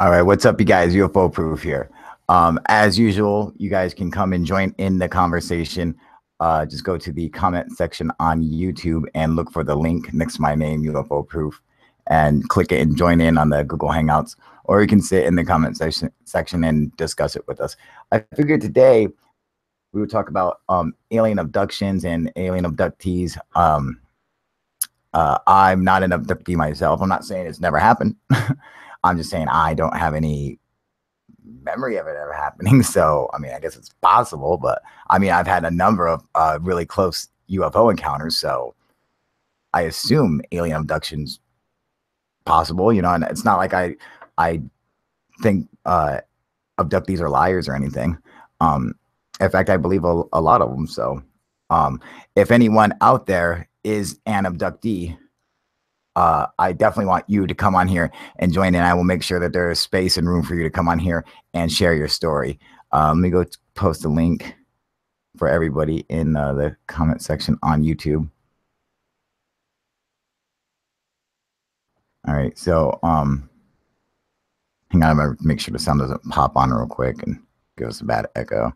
All right, what's up, you guys? UFO Proof here. As usual, you guys can come and join in the conversation. Just go to the comment section on YouTube and look for the link next to my name, UFO Proof, and click it and join in on the Google Hangouts. Or you can sit in the comment section and discuss it with us. I figured today we would talk about alien abductions and alien abductees. I'm not an abductee myself. I'm not saying it's never happened. I'm just saying I don't have any memory of it ever happening. So, I mean, I guess it's possible, but I mean, I've had a number of really close UFO encounters. So I assume alien abductions possible, you know, and it's not like I think abductees are liars or anything. In fact, I believe a lot of them. So if anyone out there is an abductee, I definitely want you to come on here and join in. I will make sure that there is space and room for you to come on here and share your story. Let me go post a link for everybody in the comment section on YouTube. All right, so hang on, I'm gonna make sure the sound doesn't pop on real quick and give us a bad echo.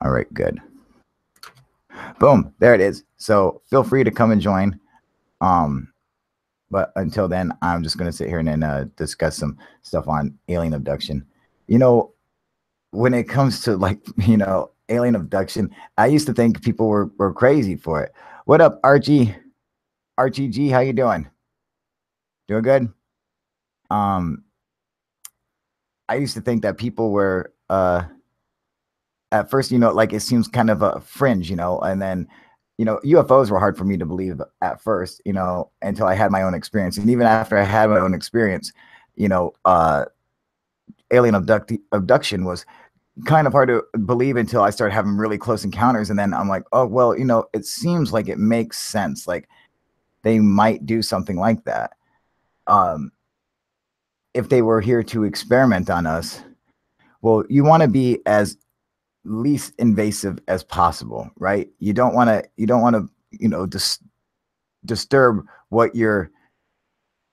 All right, good. Boom, there it is. So feel free to come and join. But until then, I'm just going to sit here and then discuss some stuff on alien abduction. You know, when it comes to like, you know, alien abduction, I used to think people were crazy for it. What up, Archie? Archie G, how you doing? Doing good? I used to think that people were at first, you know, like it seems kind of a fringe, you know, and then, you know, UFOs were hard for me to believe at first, you know, until I had my own experience. And even after I had my own experience, you know, alien abduction was kind of hard to believe until I started having really close encounters. And then I'm like, oh, well, you know, it seems like it makes sense. Like they might do something like that. If they were here to experiment on us, well, you want to be as least invasive as possible, right? You don't want to, you know, disturb what you're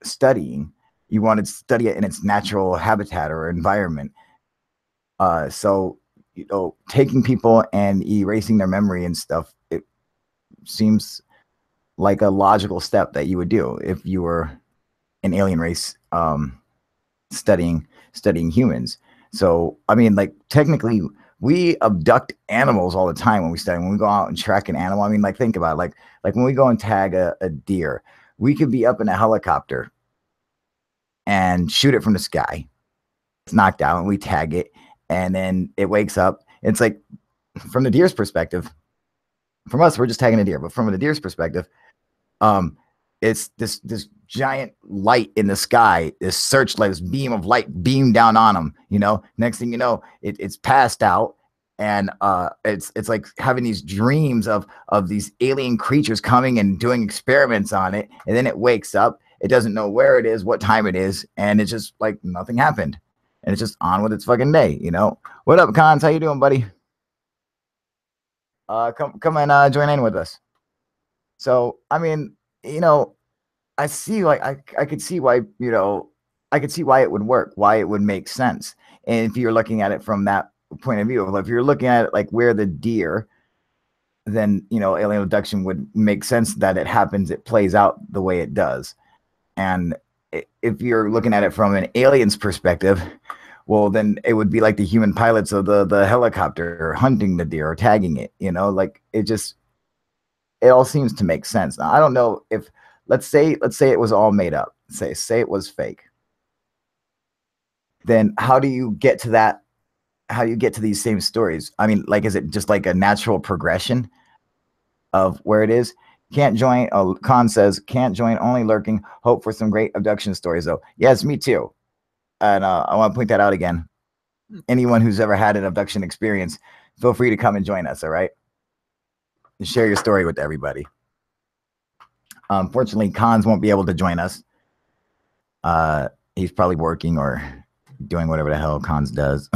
studying. You want to study it in its natural habitat or environment. So, you know, taking people and erasing their memory and stuff, it seems like a logical step that you would do if you were an alien race studying humans. So, I mean, like technically we abduct animals all the time when we study. When we go out and track an animal, I mean, like think about it, like when we go and tag a deer, we could be up in a helicopter and shoot it from the sky. It's knocked out, and we tag it, and then it wakes up. It's like from the deer's perspective. From us, we're just tagging a deer, but from the deer's perspective, it's this giant light in the sky, this searchlight, this beam of light beam down on them. You know, next thing you know, it's passed out, and it's like having these dreams of these alien creatures coming and doing experiments on it, and then it wakes up. It doesn't know where it is, what time it is, and it's just like nothing happened, and it's just on with its fucking day. You know, what up, Cons? How you doing, buddy? Come and join in with us. So, I mean, you know, I see like I could see why, you know, I could see why it would work, why it would make sense. And if you're looking at it from that point of view, if you're looking at it like where the deer, then you know, alien abduction would make sense that it happens, it plays out the way it does. And if you're looking at it from an alien's perspective, well, then it would be like the human pilots of the helicopter hunting the deer or tagging it, you know, like it all seems to make sense. Now, I don't know if let's say it was all made up. Say it was fake. Then how do you get to that? How do you get to these same stories? I mean, like, is it just like a natural progression of where it is? Can't join. Oh, Khan says can't join. Only lurking. Hope for some great abduction stories, though. Yes, me too. And I want to point that out again. Anyone who's ever had an abduction experience, feel free to come and join us. All right, and share your story with everybody. Unfortunately, Cons won't be able to join us. He's probably working or doing whatever the hell Cons does.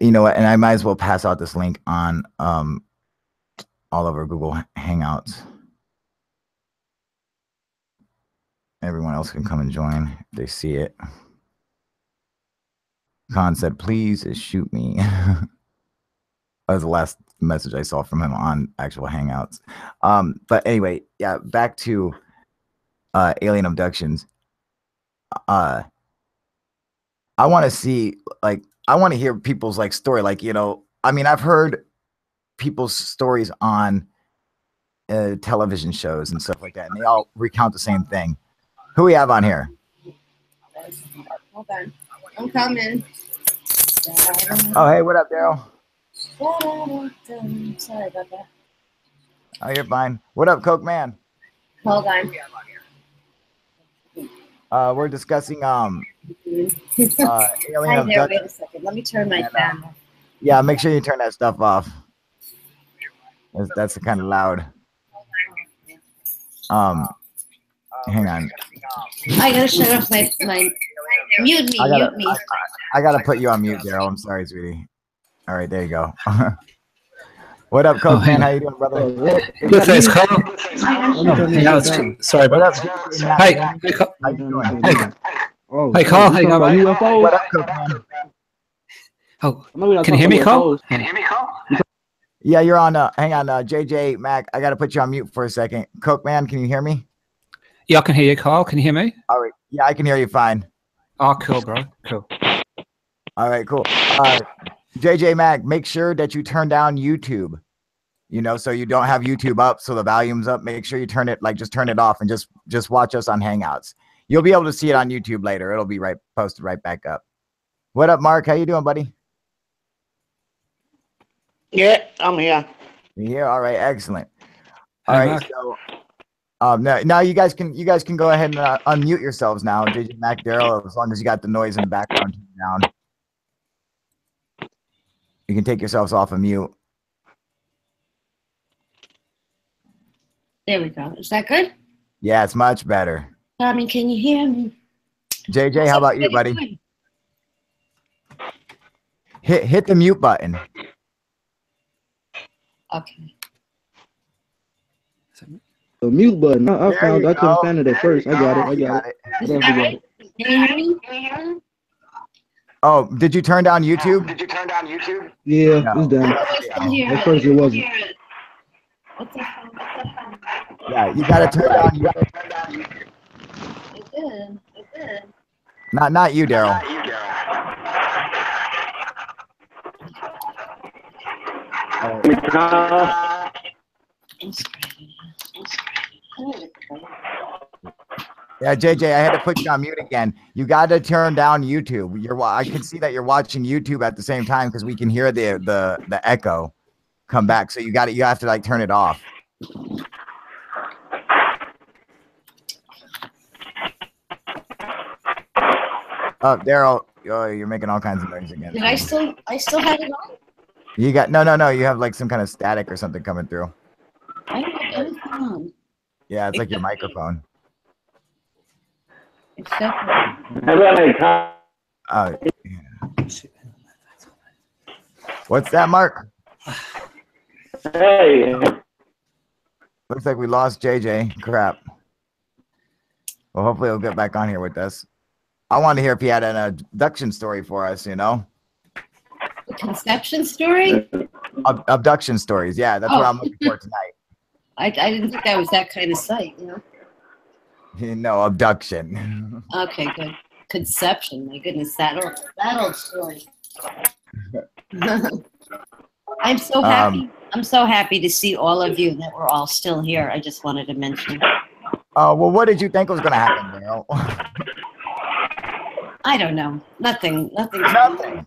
You know what? And I might as well pass out this link on all of our Google Hangouts. everyone else can come and join if they see it. Khan said, please shoot me. That was the last message I saw from him on actual Hangouts. But anyway, yeah, back to alien abductions. I want to see, like, I want to hear people's like story. Like, you know, I mean, I've heard people's stories on television shows and stuff like that, and they all recount the same thing. Who we have on here? Hold on. I'm coming. Oh, hey, what up, Daryl? Sorry about that. Oh, you're fine. What up, Coke Man? Hold on. We're discussing alien Hi there, abduction. wait a second. Let me turn my fan off. Yeah, make sure you turn that stuff off. That's kind of loud. Hang on. I gotta shut off my mute me, mute me. I gotta put you on mute, Daryl. I'm sorry, sweetie. All right, there you go. What up, Coke Man? How you doing, brother? Good, thanks, Carl. Sorry about that. Hey, how you doing? Hey, Carl. How you going, mate? What up, Coke Man? Oh, can you hear me, Carl? Yeah, you're on. Hang on, JJ Mac. I gotta put you on mute for a second. Coke Man, can you hear me? Yeah, I can hear you, Carl. Can you hear me? All right. Yeah, I can hear you fine. Oh, cool, bro. Cool. All right, cool. JJ Mac, make sure that you turn down YouTube. You know, so you don't have YouTube up, so the volume's up. Make sure you turn it, like, just turn it off and just watch us on Hangouts. You'll be able to see it on YouTube later. It'll be posted right back up. What up, Mark? How you doing, buddy? Yeah, I'm here. You here? All right, excellent. All Hey, right, Mark. so now you guys can go ahead and unmute yourselves now, JJ Mac, Daryl, as long as you got the noise in the background down. You can take yourselves off of mute. There we go. Is that good? Yeah, it's much better. Tommy, can you hear me? JJ, how about you, buddy? Hit the mute button. Okay. The mute button. I found. I couldn't find it at first. I got it. You I got it. Is that right? Can you hear me? Oh, did you turn down YouTube? Yeah, No. it's done. I still hear At first it wasn't. What's the phone? Yeah, you gotta turn down YouTube. I did. Not you, Daryl. Yeah, JJ, I had to put you on mute again. You got to turn down YouTube. I can see that you're watching YouTube at the same time because we can hear the echo come back. So you have to like turn it off. Oh, Daryl, you're making all kinds of noise again. Did I still have it on? You got no. You have like some kind of static or something coming through. I don't have anything on. Yeah, it's like your microphone. It's definitely. Yeah. What's that, Mark? Hey. Looks like we lost JJ. Crap. Well, hopefully he'll get back on here with us. I wanted to hear if he had an abduction story for us, you know? A conception story? Abduction stories. Yeah, that's what I'm looking for tonight. I didn't think that was that kind of site, you know? No, abduction. Okay, good. Conception, my goodness, that old story. I'm so happy. I'm so happy to see all of you that we're all still here. I just wanted to mention. Well, what did you think was going to happen, Daryl? I don't know. Nothing. Nothing. I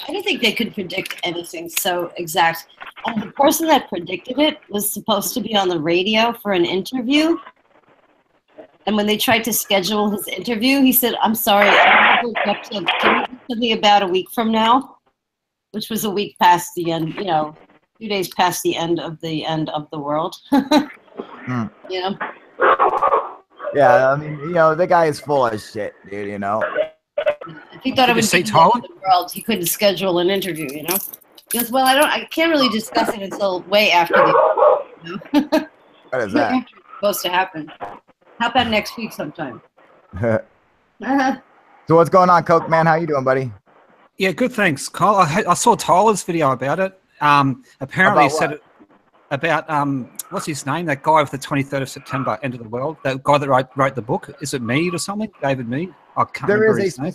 don't think they could predict anything so exact. And the person that predicted it was supposed to be on the radio for an interview. And when they tried to schedule his interview, he said, "I'm sorry, can you do me about a week from now?" Which was a week past the end, 2 days past the end of the world. You know? Yeah, I mean, the guy is full of shit, dude, If he thought it was the end of the world, he couldn't schedule an interview, you know? He goes, well, I can't really discuss it until way after the What is that? after it's supposed to happen. How about next week sometime? So what's going on, Coke Man? How you doing, buddy? Yeah, good, thanks, Kyle. I saw Tyler's video about it. Apparently he said it about, what's his name? That guy with the 23rd of September, End of the World. That guy that wrote the book. Is it Mead or something? David Mead? I can't remember his name.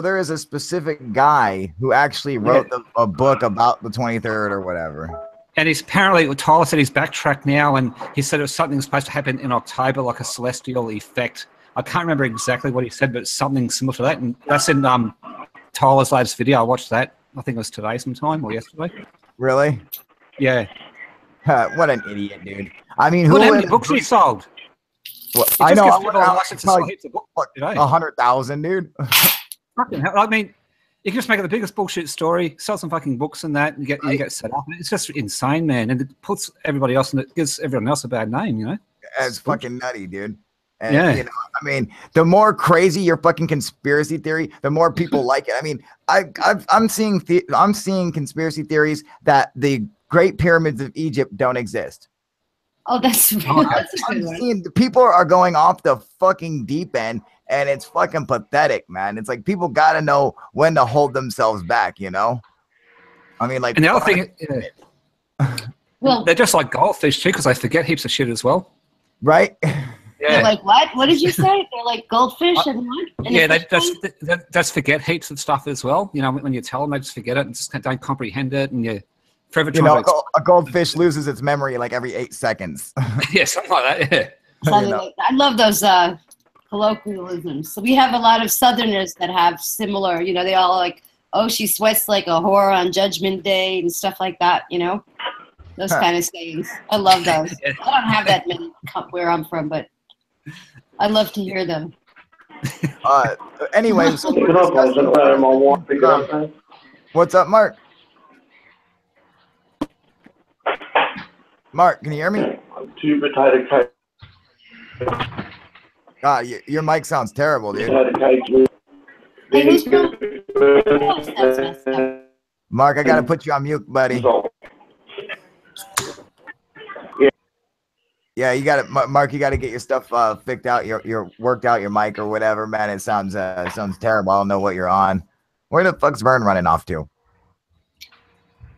There is a specific guy who actually wrote a book about the 23rd or whatever. And he's apparently, Tyler said he's backtracked now, and he said it was something supposed to happen in October, like a celestial effect. I can't remember exactly what he said, but it's something similar to that. And that's in Tyler's latest video. I watched that. I think it was today sometime or yesterday. Really? Yeah. What an idiot, dude. I mean, how many books he sold? Well, I know. Probably 100,000, dude. Fucking hell. I mean, you can just make it the biggest bullshit story, sell some fucking books and that, and you get set up. It's just insane, man. And it puts everybody else, and it gives everyone else a bad name, you know? It's fucking nutty, dude. And, yeah. You know, I mean, the more crazy your fucking conspiracy theory, the more people like it. I mean, I'm seeing conspiracy theories that the Great Pyramids of Egypt don't exist. Oh, that's a good one. People are going off the fucking deep end, and it's fucking pathetic, man. It's like people got to know when to hold themselves back, you know? I mean, like... And the other thing... well, they're just like goldfish, too, because they forget heaps of shit as well. Right? Yeah. They're like, what? What did you say? They're like goldfish and what? And yeah, they just forget heaps of stuff as well. You know, when you tell them, they just forget it and just don't comprehend it, and you... You know, a goldfish loses its memory like every 8 seconds. Yeah, something like that. Yeah. Something like that. I love those colloquialisms. So we have a lot of Southerners that have similar. You know, they all like, oh, she sweats like a whore on Judgment Day and stuff like that. You know, those kind of sayings. I love those. I don't have that many where I'm from, but I love to hear them. Anyway, so what's up, Mark? Mark, can you hear me? God, your mic sounds terrible, dude. Mark, I gotta put you on mute, buddy. Yeah, you got it, Mark. You got to get your stuff fixed out, your worked out, your mic or whatever, man. It sounds terrible. I don't know what you're on. Where the fuck's Vern running off to?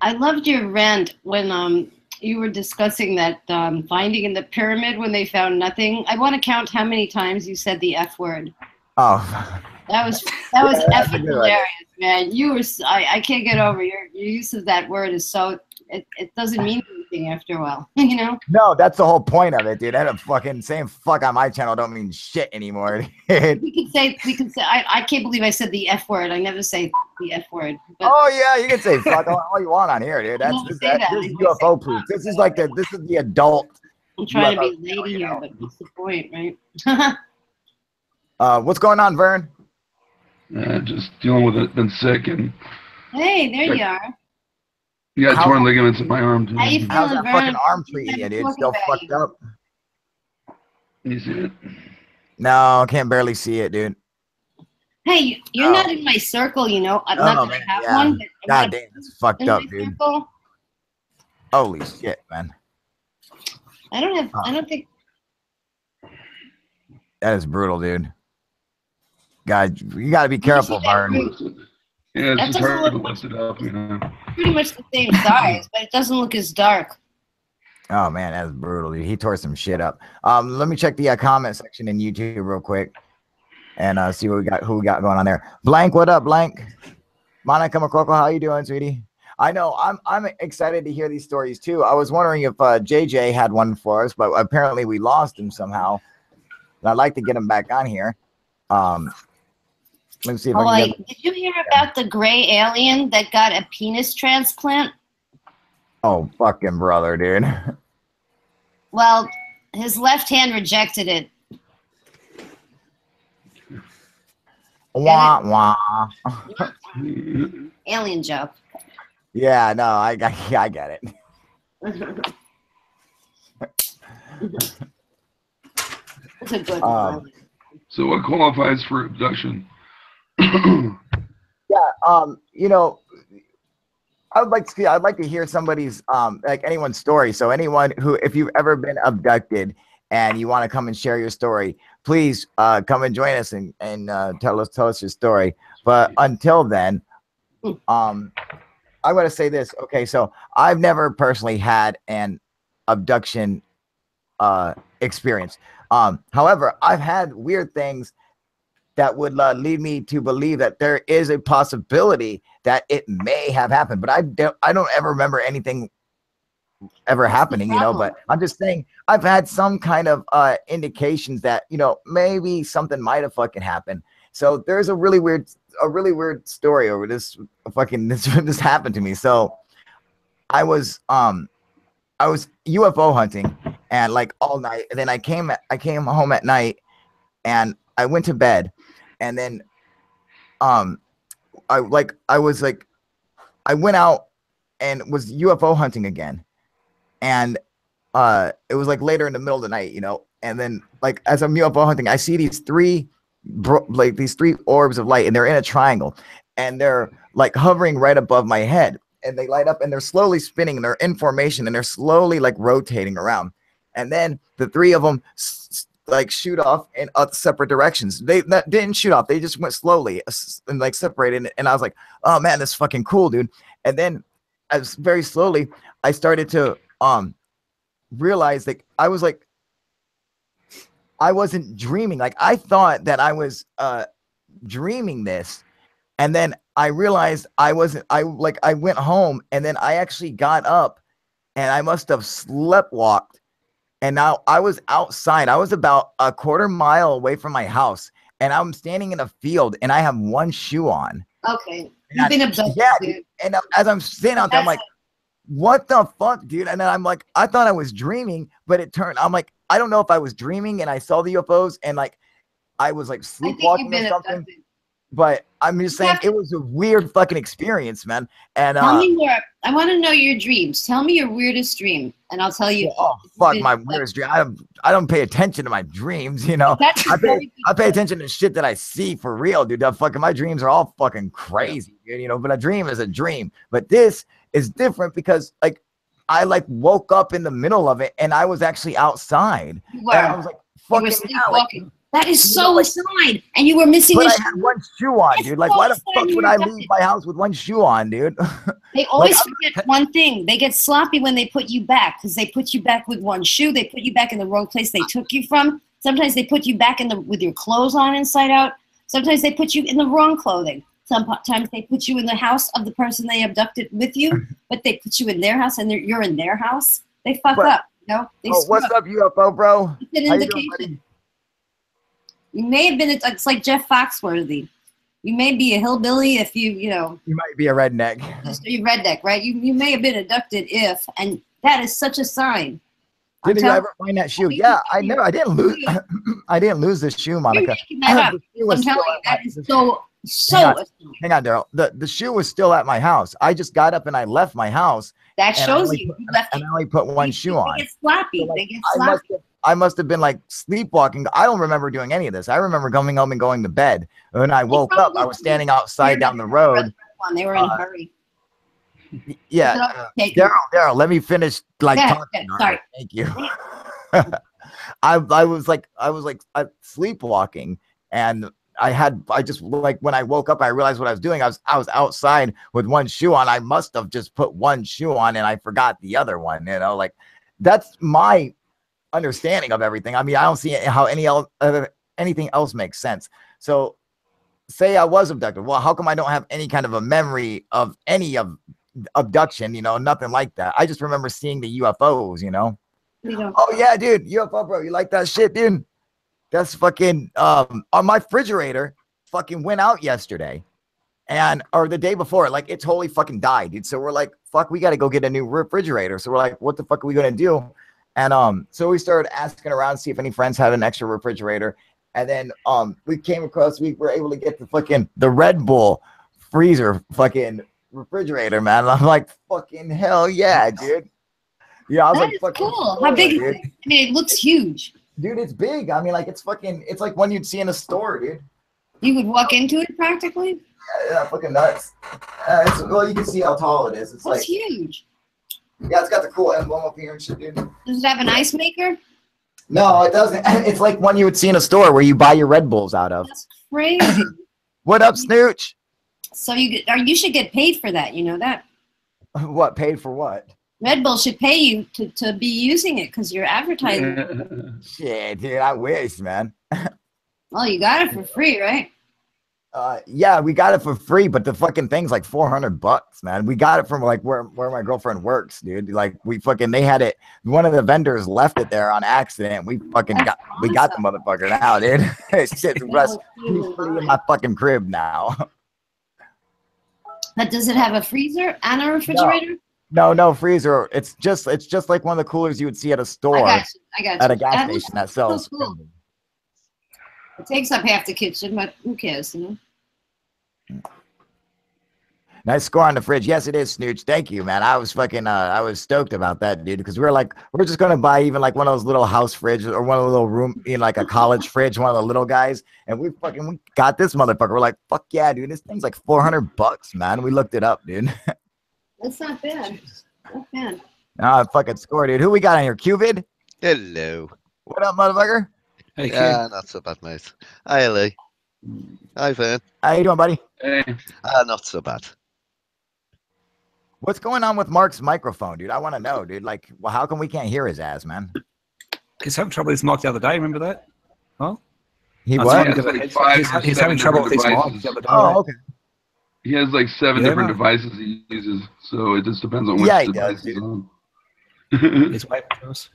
I loved your rant when you were discussing that finding in the pyramid when they found nothing. I want to count how many times you said the F word. Oh, that was effing hilarious, man. You were I can't get over your use of that word is so it doesn't mean anything after a while, you know. No, that's the whole point of it, dude. That fucking saying fuck on my channel don't mean shit anymore. we could say I can't believe I said the F word. I never say the F word. Oh yeah, you can say fuck all you want on here, dude. This is UFO proof. This is the adult. I'm trying to be lady here, but what's the point, right? What's going on, Vern? Just dealing with it. Been sick and. Hey, there you are. You got torn ligaments in my arm too. How you How's feeling, that Vern? fucking arm treating you, dude? Still fucked up? You see it? No, I can't barely see it, dude. Hey, you're not in my circle, you know. I'm not gonna have one. But God damn, that's fucked up, dude. Circle. Holy shit, man. I don't think. That is brutal, dude. God, you gotta be careful, Vern. Yeah, it's just hard to lift it up, you know. Pretty much the same size, but it doesn't look as dark. Oh man, that's brutal, dude. He tore some shit up. Let me check the comment section in YouTube real quick and see what we got, who we got going on there. Blank, what up, Blank? Monica McCorkle, how you doing, sweetie? I know I'm excited to hear these stories too. I was wondering if JJ had one for us, but apparently we lost him somehow. And I'd like to get him back on here. Let me see if I can get... Did you hear about the gray alien that got a penis transplant? Oh, fucking brother, dude. Well, his left hand rejected it. Wah, wah. Alien joke. Yeah, no, I get it. That's a good one. So what qualifies for abduction? Yeah, you know, I'd like to hear somebody's like anyone's story. So anyone who, if you've ever been abducted and you want to come and share your story, please come and join us and tell us your story. But until then, I want to say this. Okay, so I've never personally had an abduction experience. However, I've had weird things that would lead me to believe that there is a possibility that it may have happened, but I don't ever remember anything ever happening, you know. But I'm just saying I've had some kind of indications that, you know, maybe something might have fucking happened. So there's a really weird story over this fucking this happened to me. So I was UFO hunting and like all night, and then I came home at night and I went to bed, and then I went out and was UFO hunting again, and it was like later in the middle of the night, you know, and then like as I'm UFO hunting, I see these three orbs of light, and they're in a triangle, and they're like hovering right above my head, and they light up, and they're slowly spinning, and they're in formation, and they're slowly like rotating around, and then the three of them like shoot off in separate directions. They didn't shoot off, they just went slowly and like separated, and I was like, oh man, that's fucking cool, dude. And then as very slowly I started to realize that I wasn't dreaming. Like I thought that I was dreaming this, and then I realized I wasn't. I went home, and then I actually got up, and I must have sleptwalked, and now I was outside. I was about a quarter mile away from my house, and I'm standing in a field, and I have one shoe on. Okay, you've been abducted. Yeah, dude. And as I'm standing out there, I'm like, what the fuck, dude? And then I'm like, I thought I was dreaming, but I'm like, I don't know if I was dreaming and I saw the UFOs and like I was like sleepwalking or something. Abducted. But I'm just saying it was a weird fucking experience, man. And tell me more. I want to know your dreams. Tell me your weirdest dream, and I'll tell you. Oh fuck, my weirdest dream. I don't pay attention to my dreams, you know. I pay attention to shit that I see for real, dude. My dreams are all fucking crazy, dude, you know. But a dream is a dream. But this is different because like I like woke up in the middle of it, and I was actually outside. And I was like, fucking sleepwalking. That is so aside, and you were missing. But I had one shoe on, dude. Like, why the fuck would I leave my house with one shoe on, dude? They always forget one thing. They get sloppy when they put you back because they put you back with one shoe. They put you back in the wrong place they took you from. Sometimes they put you back with your clothes on inside out. Sometimes they put you in the wrong clothing. Sometimes they put you in the house of the person they abducted with you, but they put you in their house and you're in their house. They fuck up, you know? What's up, UFO, bro? It's an indication. You may have been, it's like Jeff Foxworthy. You may be a hillbilly if you know. You might be a redneck. You're redneck, right? You may have been abducted and that is such a sign. Did you ever find that shoe? Yeah, I didn't lose. I didn't lose this shoe, Monica. I'm telling you, that is so. Hang on, Daryl. The shoe was still at my house. I just got up and I left my house. That shows you. I only put one shoe on. They get sloppy. So like, they get sloppy. I must have been like sleepwalking. I don't remember doing any of this. I remember coming home and going to bed. When I woke up, I was standing outside down the road. They were in a hurry. Yeah, Daryl, let me finish talking. Sorry. Thank you. I was sleepwalking, and I just like when I woke up, I realized what I was doing. I was outside with one shoe on. I must have just put one shoe on and I forgot the other one, you know, like that's my understanding of everything. I mean, I don't see how anything else makes sense. So say I was abducted. Well, how come I don't have any kind of a memory of any of abduction, you know, nothing like that. I just remember seeing the UFOs, you know. Oh yeah, dude, UFO, bro. You like that shit, dude? That's fucking on my refrigerator fucking went out yesterday or the day before, like it totally fucking died, dude. So we're like, fuck, we got to go get a new refrigerator. So we're like, what the fuck are we going to do? And so we started asking around, see if any friends had an extra refrigerator. And then we were able to get the Red Bull freezer fucking refrigerator, man. And I'm like, fucking hell yeah, dude. Yeah, I was like, fucking cool. How big is it? I mean, it looks huge. Dude, it's big. I mean, like, it's like one you'd see in a store, dude. You would walk into it practically? Yeah, fucking nuts. Well, you can see how tall it is. It's like huge. Yeah, it's got the cool emblem up here and shit, dude. Does it have an ice maker? No, it doesn't. It's like one you would see in a store where you buy your Red Bulls out of. That's crazy. What up, Snooch? So you should get paid for that. You know that? What, paid for what? Red Bull should pay you to be using it because you're advertising. Shit, dude, I wish, man. Well, you got it for free, right? Yeah, we got it for free, but the fucking thing's like $400, man. We got it from like where my girlfriend works, dude. Like they had it. One of the vendors left it there on accident. We fucking got the motherfucker now, dude. It's rest peacefully in my fucking crib now. But does it have a freezer and a refrigerator? No freezer. It's just like one of the coolers you would see at a store. I got you. At a gas station that sells. So cool. It takes up half the kitchen, but who cares, you know? Nice score on the fridge. Yes, it is, Snooch. Thank you, man. I was stoked about that, dude, because we're just gonna buy even like one of those little house fridges or one of the little room in like a college fridge, one of the little guys, and we got this motherfucker. We're like, fuck yeah, dude, this thing's like $400, man. We looked it up, dude. That's not bad. Not bad. Ah, fucking score, dude. Who we got on here? Qvid? Hello. What up, motherfucker? Hey, Yeah, not so bad, mate. Hi, Lee. Hi, Vern. How you doing, buddy? Hey, Not so bad. What's going on with Mark's microphone, dude? I want to know, dude. Like, well, how come we can't hear his ass, man? He's having trouble with his mic the other day. Remember that? Oh, He I what? was It's like 5 or he's 7 having trouble with his mic devices. the other day. Oh, okay. He has like 7 Yeah, different man. devices he uses, so it just depends on which Yeah, he device does, he's dude. on. He's waving to us.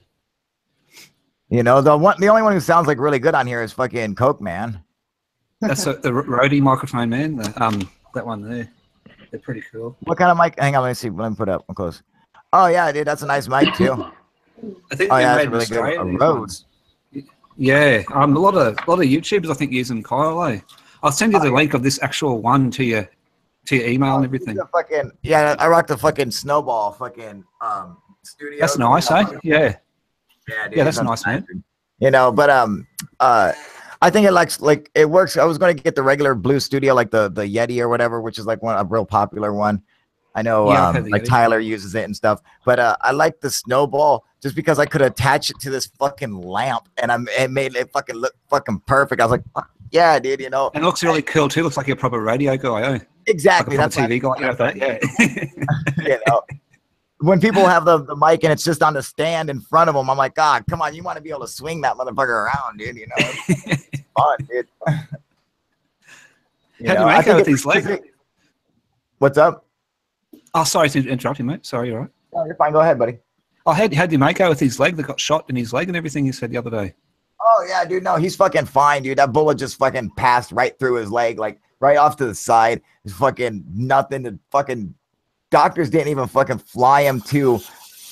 You know, the only one who sounds like really good on here is fucking Coke Man. That's the Rode microphone, man. That one there. They're pretty cool. What kind of mic? Hang on, let me see. Let me put up. I'm close. Oh yeah, dude, that's a nice mic too. I think Oh they're yeah, made that's in really good. Australia, A these Rode. ones. Yeah, a lot of YouTubers I think using Kyle. I'll send you the link of this actual one to your email and everything. The fucking I rock the fucking Snowball fucking studio. That's nice, eh? Yeah. Yeah, dude, Yeah, that's nice, man. dude. You know, but I think it like it works. I was going to get the regular Blue Studio, like the Yeti or whatever, which is like a real popular one. I know, Yeah, I've had the like Yeti. Tyler uses it and stuff. But I like the Snowball just because I could attach it to this fucking lamp, and it made it fucking look fucking perfect. I was like, fuck yeah, dude, you know. And it looks really cool too. Looks like you're a proper radio guy, eh? Exactly. Like a That's proper TV guy. You know that? Yeah. you know. When people have the mic and it's just on the stand in front of them, I'm like, God, come on, you want to be able to swing that motherfucker around, dude. You know, it's fun, dude. How do you make out with these legs? What's up? Oh, sorry to interrupt you, mate. Sorry, you're right. No, you're fine. Go ahead, buddy. Oh, how do you make out with his leg that got shot in his leg and everything you said the other day? Oh yeah, dude. No, he's fucking fine, dude. That bullet just fucking passed right through his leg, like right off to the side. It's fucking nothing. To fucking doctors didn't even fucking fly him to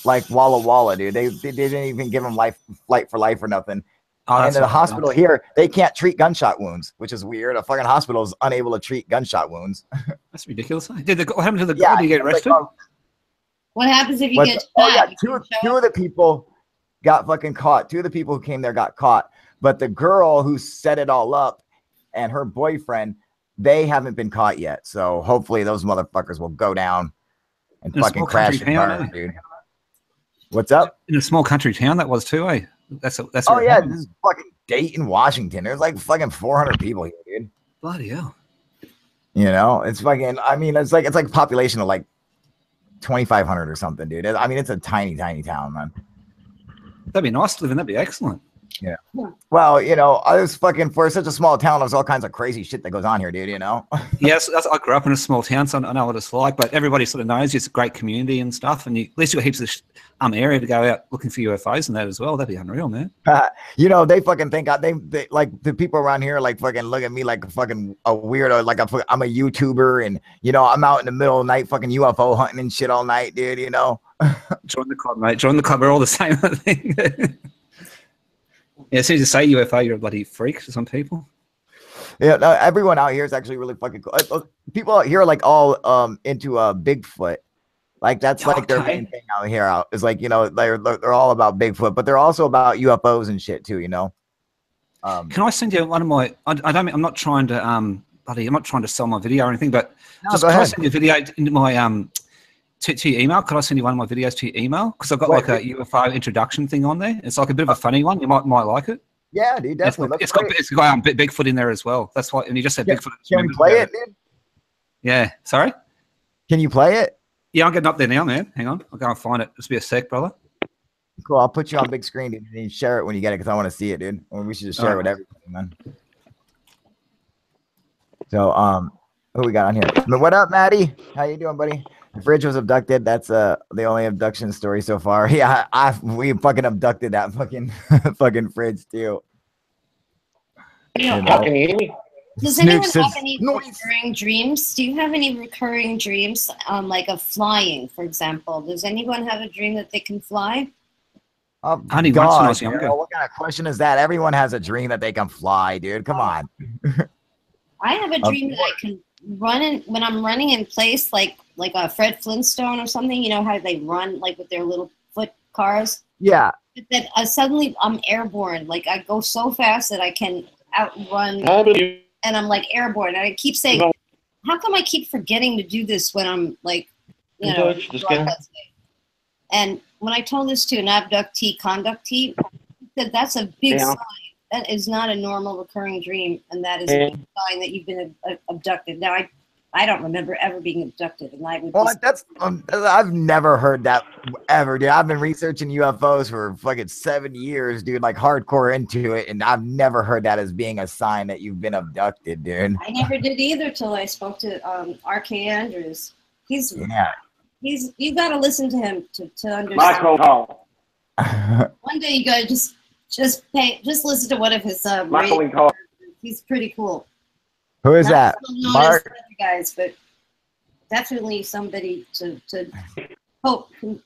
like Walla Walla, dude. They didn't even give him flight for life or nothing. Oh, And that's in the right, hospital here, they can't treat gunshot wounds, which is weird. A fucking hospital is unable to treat gunshot wounds. That's ridiculous. What happened to the guy? Yeah, Did he get it's like, arrested? What happens if you What's- get shot? oh yeah, You can two of the people got fucking caught. Two of the people who came there got caught. But the girl who set it all up and her boyfriend, they haven't been caught yet. So hopefully those motherfuckers will go down and In a fucking small crash country and town, burn, dude. What's up? In a small country town, that was too, eh? That's Oh where it yeah, happened. this is fucking Dayton, Washington. There's like fucking 400 people here, dude. Bloody hell. You know, it's fucking. I mean, it's like a population of like 2,500 or something, dude. I mean, it's a tiny town, man. That'd be nice to live in. That'd be excellent. Yeah. Well, you know, I was fucking for such a small town. There's all kinds of crazy shit that goes on here, dude. You know. Yes, I grew up in a small town, so I know what it's like. But everybody sort of knows it's a great community and stuff, and at least you got heaps of area to go out looking for UFOs and that as well. That'd be unreal, man. You know, they fucking think they like the people around here like fucking look at me like fucking a weirdo, like I'm a YouTuber, and you know I'm out in the middle of the night fucking UFO hunting and shit all night, dude. You know. Join the club, mate. Join the club. We're all the same, I think. Yeah, as soon as you say UFO, you're a bloody freak to some people. Yeah, no, everyone out here is actually really fucking cool. People out here are like all into Bigfoot. Like that's like their main thing out here. Is like, you know, they're all about Bigfoot, but they're also about UFOs and shit too. You know. Can I send you one of my? I'm not trying to I'm not trying to sell my video or anything, but No, just go can I ahead. send you a video into my to your email. Could I send you one of my videos to your email? Because I've got like a UFO introduction thing on there. It's like a bit of a funny one. You might like it. Yeah, dude, definitely. It's got Bigfoot in there as well. That's why. And you just said Bigfoot. Can we play it, dude? Yeah. Sorry. Can you play it? Yeah, I'm getting up there now, man. Hang on. I'll go and find it. Just be a sec, brother. Cool. I'll put you on big screen, dude, and you share it when you get it because I want to see it, dude. We should just share it with everybody, man. So, who we got on here? What up, Maddie? How you doing, buddy? The fridge was abducted. That's the only abduction story so far. Yeah, we fucking abducted that fucking fridge too. You know, Can you hear me? does anyone have any recurring dreams? Do you have any recurring dreams, like of flying, for example? Does anyone have a dream that they can fly? Honey, once when I was younger. What kind of question is that? Everyone has a dream that they can fly, dude. Come on. I have a dream that I can run when I'm running in place, like a Fred Flintstone or something. You know how they run like with their little foot cars? Yeah. But that suddenly I'm airborne. Like I go so fast that I can outrun, and I'm like airborne. And I keep saying, how come I keep forgetting to do this when I'm like, you know, and when I told this to an abductee, conductee, he said that's a big sign. That is not a normal recurring dream, and that is a big sign that you've been abducted. Now, I don't remember ever being abducted, and I would. Well, that's I've never heard that ever, dude. I've been researching UFOs for fucking 7 years, dude, like hardcore into it, and I've never heard that as being a sign that you've been abducted, dude. I never did either till I spoke to R.K. Andrews. You got to listen to him to understand. Michael Hall. One day you got to just listen to one of his Michael Hall. He's pretty cool. Who is that? Mark. Other guys, but definitely somebody to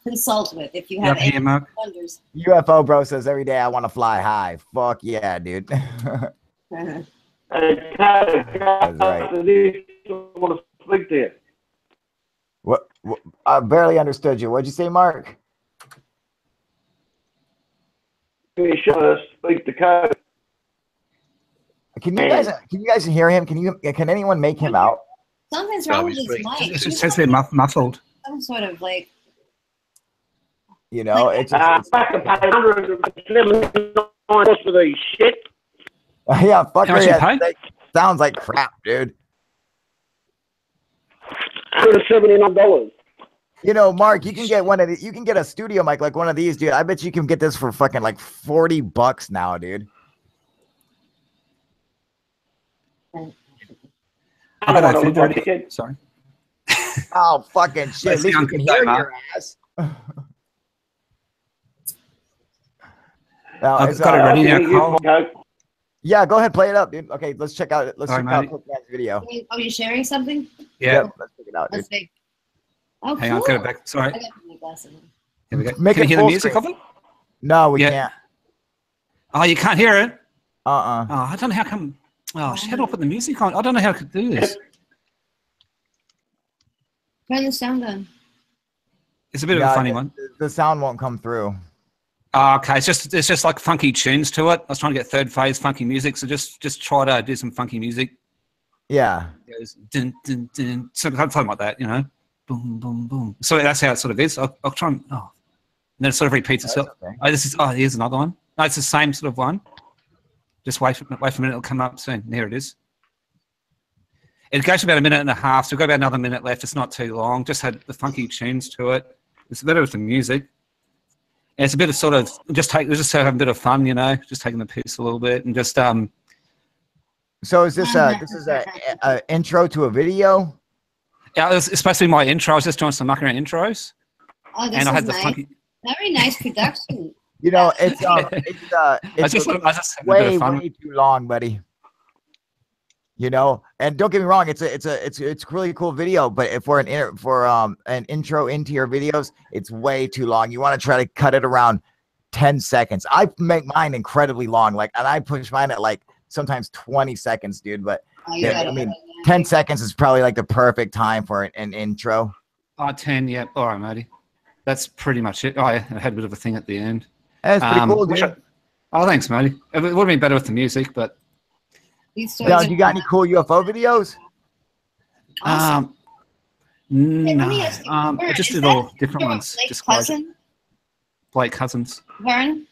consult with if you have any wonders. UFO bro says every day I want to fly high. Fuck yeah, dude. That's right. I want to speak to you. What? I barely understood you. What'd you say, Mark? Speak to code. Can you guys hear him? Can anyone make him out? Something's wrong with his mic. It says they're muffled. Some sort of like. You know, it's just. I can pay $111 for these shit. Yeah, fuck How much you pay? Sounds like crap, dude. $179. You know, Mark, you can get you can get a studio mic like one of these, dude. I bet you can get this for fucking like $40 now, dude. Sorry. Oh, fucking shit. At least you can hear your ass. Now, I've got it ready now, Carl. Yeah, go ahead, play it up, dude. Okay, let's check out Cookman's video. Are you sharing something? Yeah. Yep, let's check it out, dude. Let's see. Oh, Hang on, cool. get it back. Sorry. I got my glasses on. Here we go. Make Can it you hear the full music screen. of it? No, we can't. Oh, you can't hear it? Uh-uh. Oh, I don't know how come. Oh, how do I put the music on? I don't know how to do this. Turn the sound on. It's a bit of a funny one. The sound won't come through. Oh, okay, it's just like funky tunes to it. I was trying to get third phase funky music, so just try to do some funky music. Yeah. It goes dun, dun, dun, something like that, you know. Boom, boom, boom. So that's how it sort of is. I'll try and and then it sort of repeats itself. Okay. Here's another one. No, it's the same sort of one. Just wait for a minute, it'll come up soon. There it is. It goes for about 1.5 minutes, so we've got about another minute left. It's not too long. Just had the funky tunes to it. It's a bit of the music. And it's a bit of sort of just having a bit of fun, you know, just taking the piss a little bit and just So is this a intro to a video? Yeah, it's supposed to be my intro. I was just doing some mucking around intros. Oh, this and I had nice. the funky. Very nice production. You know, it's way too long, buddy. You know, and don't get me wrong, it's a really cool video, but if we're an intro into your videos, it's way too long. You want to try to cut it around 10 seconds. I make mine incredibly long, and I push mine at like sometimes 20 seconds, dude. But I mean, 10 seconds is probably like the perfect time for an intro. 10, yeah. All right, matey. That's pretty much it. I had a bit of a thing at the end. That's pretty cool, dude. Thanks, matey. It would have been better with the music, but. Now, you got any cool UFO videos? Awesome. No, me ask you, Vern, I just is did that all different your ones. Blake Disclosure. cousin, Blake Cousins. Vern?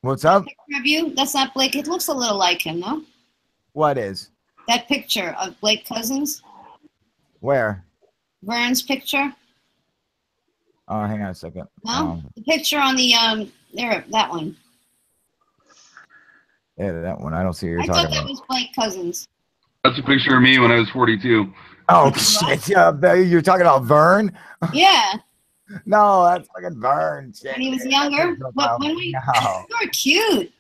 What's up? Picture of you? That's not Blake. It looks a little like him, no? What is? That picture of Blake Cousins, Where? Vern's picture. Oh, hang on a second. No, the picture on the there, that one. Yeah, that one. I don't see what you're I talking thought that about. was Blake Cousins. That's a picture of me when I was 42. Oh shit! Yeah, you're talking about Vern? Yeah, No, that's fucking Vern. Shit. when he was younger. But when we, No. you were cute.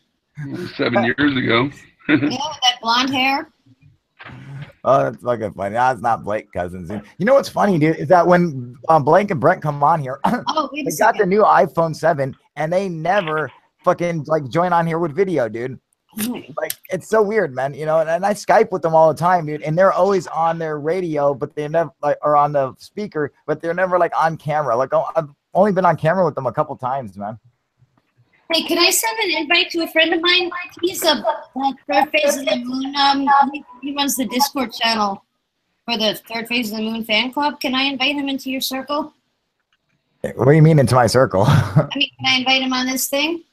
7 years ago. Yeah, with that blonde hair. Oh, that's fucking funny. That's not Blake Cousins. You know what's funny, dude, is that when Blake and Brent come on here, Oh, wait a they got the second. new iPhone 7 and they never fucking like join on here with video, dude. Like it's so weird, man. You know, and I Skype with them all the time, dude, and they're always on their radio, but they never like or on the speaker, but they're never like on camera. Like I've only been on camera with them a couple times, man. Hey, can I send an invite to a friend of mine? He's a Third Phase of the Moon. He runs the Discord channel for the Third Phase of the Moon fan club. Can I invite him into your circle? What do you mean into my circle? I mean, can I invite him on this thing?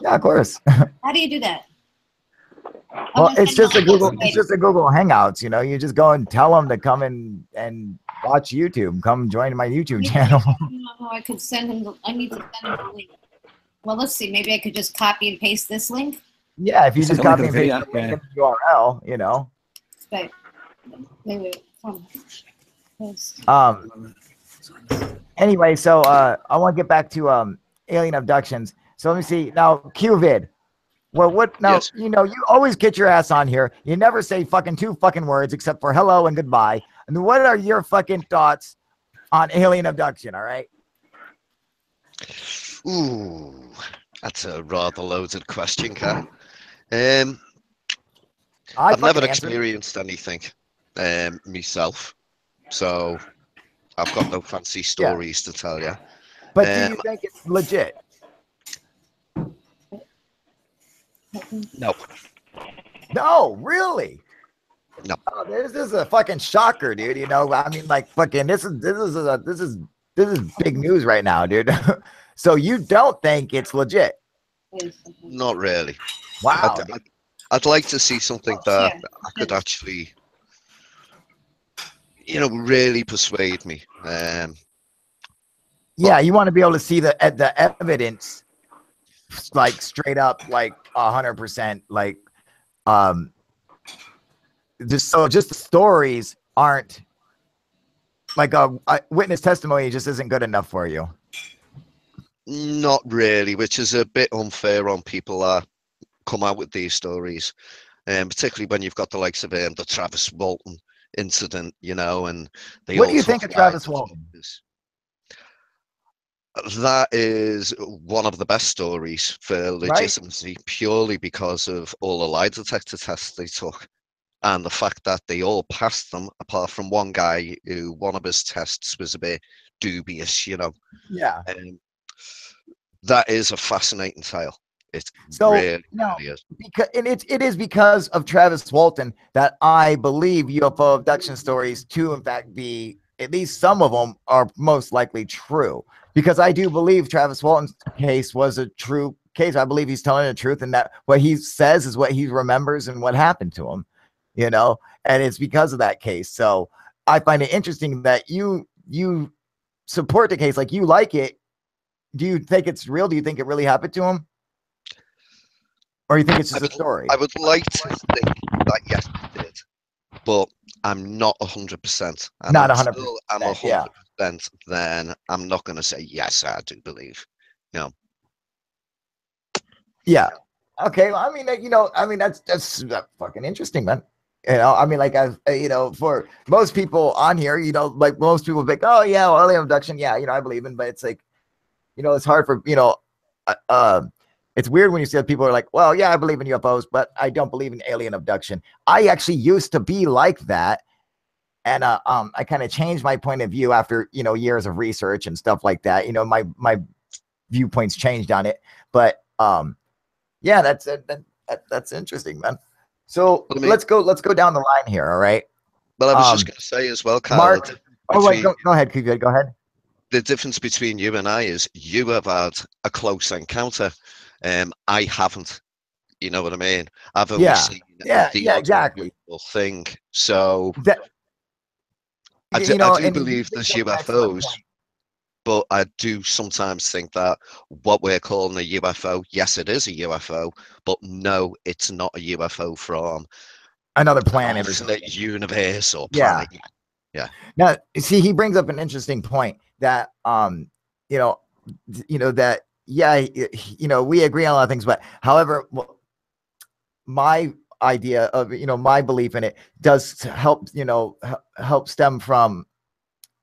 Yeah, of course. How do you do that? Well, it's just a Google Hangouts, you know. You just go and tell them to come and watch YouTube. Come join my YouTube channel. No, I could send him. I need to send him the link. Well, let's see. Maybe I could just copy and paste this link. Yeah, if you just Send a link copy and to the paste the video, link in the URL, you know. Wait, wait. Come on. Anyway, so I want to get back to alien abductions. So let me see now, QVid. Well, what now? Yes. You know, you always get your ass on here. You never say fucking two fucking words except for hello and goodbye. And what are your fucking thoughts on alien abduction? All right. Ooh, that's a rather loaded question, Kat. I I've never fucking answered. experienced anything myself, so I've got no fancy stories to tell you. But do you think it's legit? No, No, really. No. Oh, this is a fucking shocker, dude. You know, I mean, like, fucking, this is big news right now, dude. So you don't think it's legit? not really. Wow. I'd like to see something that I could actually, really persuade me. Yeah, you want to be able to see the evidence, like straight up, like 100%, like just the stories aren't like a witness testimony just isn't good enough for you. Not really, which is a bit unfair on people that come out with these stories, particularly when you've got the likes of the Travis Walton incident, and they. What do you think of Travis Walton? That is one of the best stories for legitimacy, purely because of all the lie detector tests they took and the fact that they all passed them, apart from one guy who one of his tests was a bit dubious, Yeah. That is a fascinating tale. It really is. Because it is because of Travis Walton that I believe UFO abduction stories to in fact be, at least some of them are most likely true. Because I do believe Travis Walton's case was a true case. I believe he's telling the truth, and that what he says is what he remembers and what happened to him, and it's because of that case. So I find it interesting that you support the case, like you like it. Do you think it's real? Do you think it really happened to him? Or you think it's just a story? I would like to think that yes, it did, but I'm not 100%. Not 100%. I'm 100%. Then I'm not going to say yes. I do believe. Yeah. Okay. Well, I mean, that's fucking interesting, man. I mean, like, for most people on here, like most people think, oh yeah, well, alien abduction, yeah, I believe in, but it's like, it's hard for, it's weird when you see people are like, well, yeah, I believe in UFOs, but I don't believe in alien abduction. I actually used to be like that. And I kind of changed my point of view after, years of research and stuff like that. My viewpoints changed on it. But yeah, that's interesting, man. So let's go down the line here. All right. Well, I was just going to say as well, Kyle, Oh, wait, go ahead, Kuga, go ahead. The difference between you and I is you have had a close encounter. I haven't. You know what I mean? I've only seen the exactly thing. So that, I do believe there's UFOs, point. but I do sometimes think that what we're calling a UFO, yes, it is a UFO, but no, it's not a UFO from another planet or something. Universe or planet. Yeah. Now, see, he brings up an interesting point that that we agree on a lot of things, but however, my idea of my belief in it does help help stem from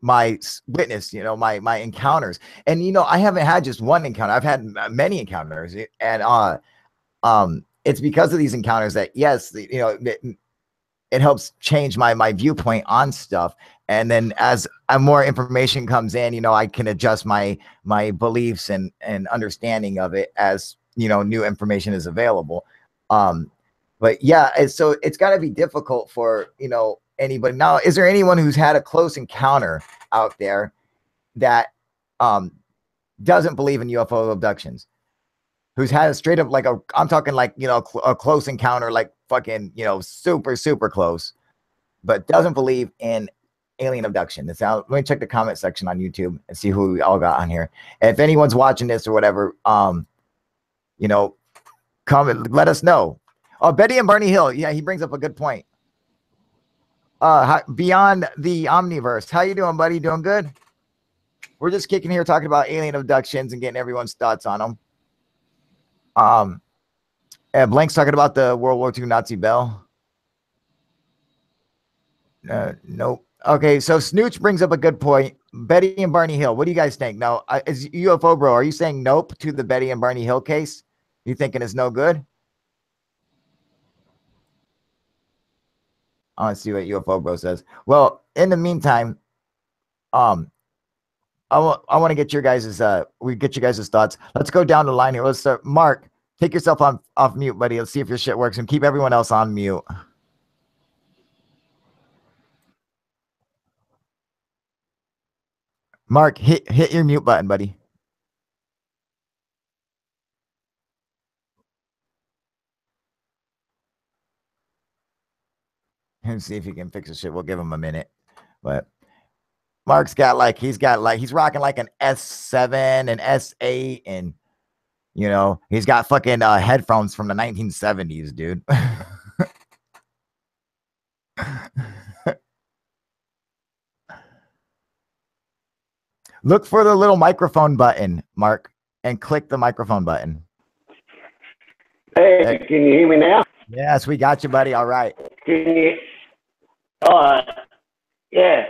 my witness, my encounters. And I haven't had just one encounter, I've had many encounters, and it's because of these encounters that yes, it helps change my viewpoint on stuff. And then as more information comes in, I can adjust my beliefs and understanding of it as new information is available. But yeah, so it's got to be difficult for anybody. Now, is there anyone who's had a close encounter out there that doesn't believe in UFO abductions? Who's had a straight up I'm talking a close encounter, like fucking super super close, but doesn't believe in alien abduction. Let me check the comment section on YouTube and see who we all got on here. And if anyone's watching this or whatever, comment, let us know. Oh, Betty and Barney Hill. Yeah, he brings up a good point. Beyond the Omniverse. How you doing, buddy? Doing good? We're just kicking here talking about alien abductions and getting everyone's thoughts on them. And Blank's talking about the World War II Nazi bell. Nope. Okay, so Snooch brings up a good point. Betty and Barney Hill. What do you guys think? Now, is UFO bro, are you saying nope to the Betty and Barney Hill case? You thinking it's no good? I want to see what UFO bro says. Well, in the meantime, I want to get your guys' thoughts. Let's go down the line here. Let's start. Mark, take yourself off mute, buddy. Let's see if your shit works, and keep everyone else on mute. Mark, hit your mute button, buddy. And see if he can fix the shit. We'll give him a minute. But Mark's got he's rocking like an S7 and S8, and he's got fucking headphones from the 1970s, dude. Look for the little microphone button, Mark, and click the microphone button. Hey, can you hear me now? Yes, we got you, buddy. All right. Can you? All right. Yeah.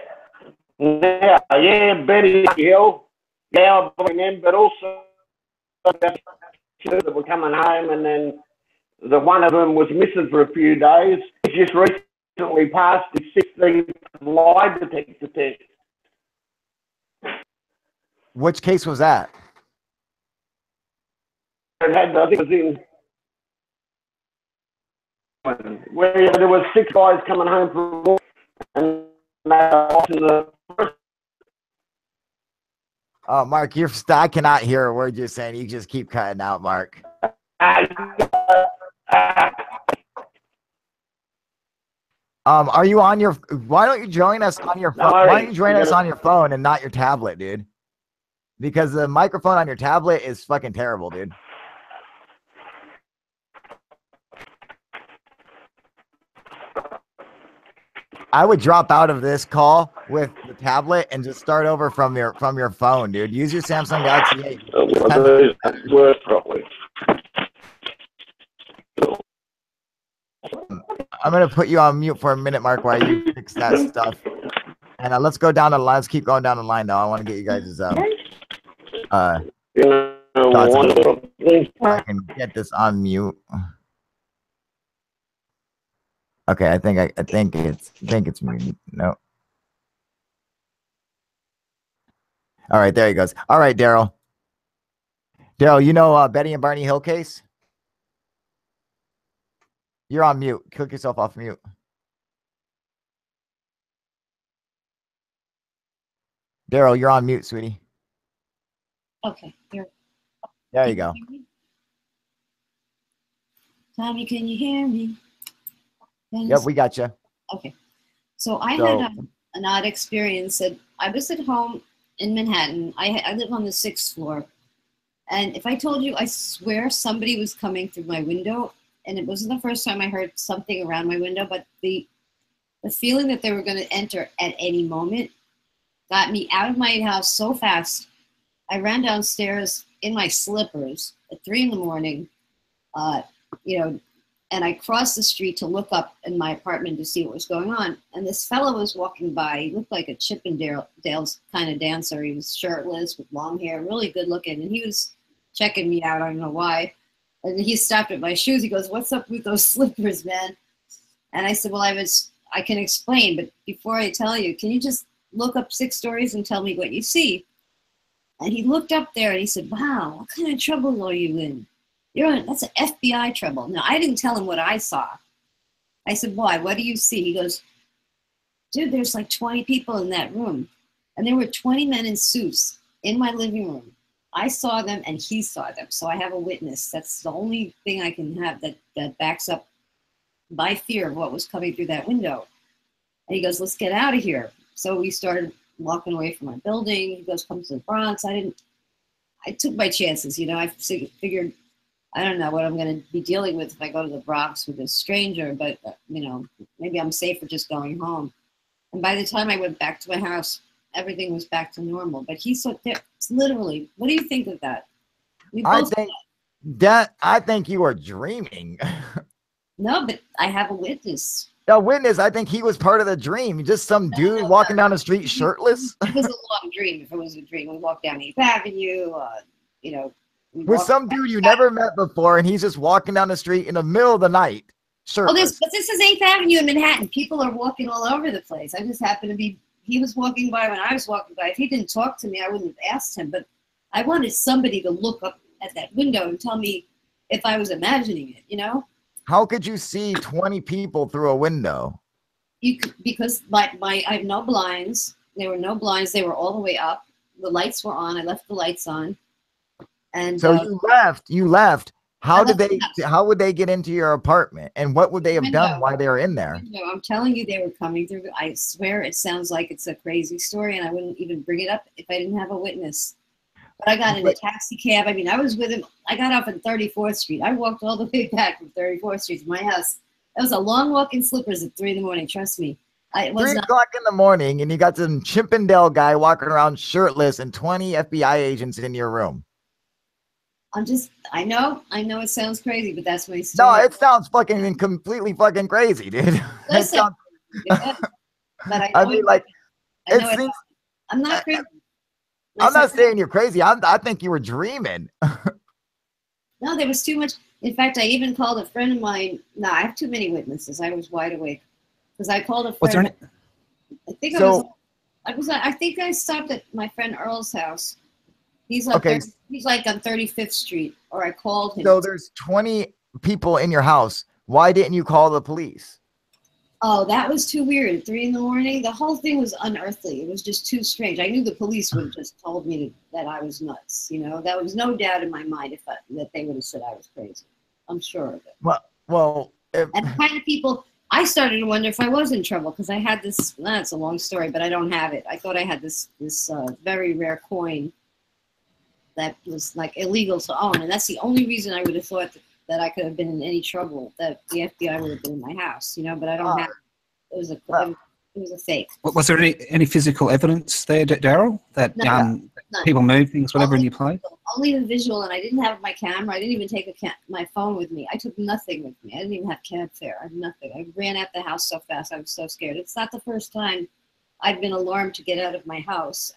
Now, yeah, Betty Hill. Yeah, I them, but also that were coming home, and then the one of them was missing for a few days. He just recently passed his 16th lie detector test. Which case was that? I think it was in where there was 6 guys coming home from work, and Mark, I cannot hear a word you're saying. You just keep cutting out, Mark. Are you on your? Why don't you join us on your phone? Why don't you join us on your phone and not your tablet, dude? Because the microphone on your tablet is fucking terrible, dude. I would drop out of this call with the tablet and just start over from your phone, dude. Use your Samsung Galaxy 8. Work properly. I'm gonna put you on mute for a minute, Mark, while you fix that stuff. And let's go down the line. Let's keep going down the line, though. I want to get you guys' thoughts on it. I can get this on mute. Okay, I think it's muted. No. All right, there he goes. All right, Daryl. Daryl, Betty and Barney Hill case? You're on mute. Click yourself off mute. Daryl, you're on mute, sweetie. Okay, here. There you go. Tommy, can you hear me? Yep, we got you. Okay. So I had an odd experience. That I was at home in Manhattan. I live on the 6th floor. And if I told you, I swear somebody was coming through my window. And it wasn't the first time I heard something around my window, but the feeling that they were going to enter at any moment got me out of my house so fast. I ran downstairs in my slippers at 3 in the morning, and I crossed the street to look up in my apartment to see what was going on. And this fellow was walking by. He looked like a Chippendales kind of dancer. He was shirtless with long hair, really good looking. And he was checking me out. I don't know why. And he stopped at my shoes. He goes, "What's up with those slippers, man?" And I said, "Well, I can explain, but before I tell you, can you just look up 6 stories and tell me what you see?" And he looked up there and he said, "Wow, what kind of trouble are you in? That's an FBI trouble." Now, I didn't tell him what I saw. I said, "Why? What do you see?" He goes, "Dude, there's like 20 people in that room." And there were 20 men in suits in my living room. I saw them and he saw them. So I have a witness. That's the only thing I can have that backs up my fear of what was coming through that window. And he goes, "Let's get out of here." So we started walking away from my building. He goes, "Come to the Bronx." I took my chances, I figured, I don't know what I'm going to be dealing with if I go to the Bronx with a stranger, but, maybe I'm safer just going home. And by the time I went back to my house, everything was back to normal. But he's so there. It's literally, what do you think of that? I think you are dreaming. No, but I have a witness. A witness, I think he was part of the dream. Just some dude walking down the street shirtless. It was a long dream. If it was a dream, we walked down 8th Avenue, with some dude you never met before, and he's just walking down the street in the middle of the night, shirtless. But this is 8th Avenue in Manhattan. People are walking all over the place. I just happened to be, he was walking by when I was walking by. If he didn't talk to me, I wouldn't have asked him, but I wanted somebody to look up at that window and tell me if I was imagining it, How could you see 20 people through a window? Because I have no blinds. There were no blinds. They were all the way up. The lights were on. I left the lights on. And so you left. How would they get into your apartment? And what would they have done while they were in there? I'm telling you, they were coming through. I swear it sounds like it's a crazy story, and I wouldn't even bring it up if I didn't have a witness. But I got in a taxi cab. I mean, I was with him. I got off at 34th Street. I walked all the way back from 34th Street to my house. That was a long walk in slippers at 3 in the morning. Trust me. 3 o'clock in the morning, and you got some Chippendale guy walking around shirtless and 20 FBI agents in your room. I know it sounds crazy, but that's my story. No, it sounds fucking completely fucking crazy, dude. Listen, but I mean, like, I'm not crazy. I'm not saying you're crazy. I think you were dreaming. No, there was too much. In fact, I even called a friend of mine. No, I have too many witnesses. I was wide awake because I called a friend. I think I stopped at my friend Earl's house. He's like on 35th Street, or I called him. So there's 20 people in your house. Why didn't you call the police? Oh, that was too weird. At 3 in the morning, the whole thing was unearthly. It was just too strange. I knew the police would have just told me that I was nuts. There was no doubt in my mind that they would have said I was crazy. I'm sure of it. And the kind of people, I started to wonder if I was in trouble because I had this. That's a long story, but I don't have it. I thought I had this very rare coin that was like illegal to own, and that's the only reason I would have thought that I could have been in any trouble, that the FBI would have been in my house, but I don't have it. It was a fake. Was there any physical evidence there, Daryl, that people moved things, whatever, in your place? Only the visual, and I didn't have my camera. I didn't even take my phone with me. I took nothing with me. I didn't even have cab fare. I had nothing. I ran out the house so fast. I was so scared. It's not the first time I've been alarmed to get out of my house.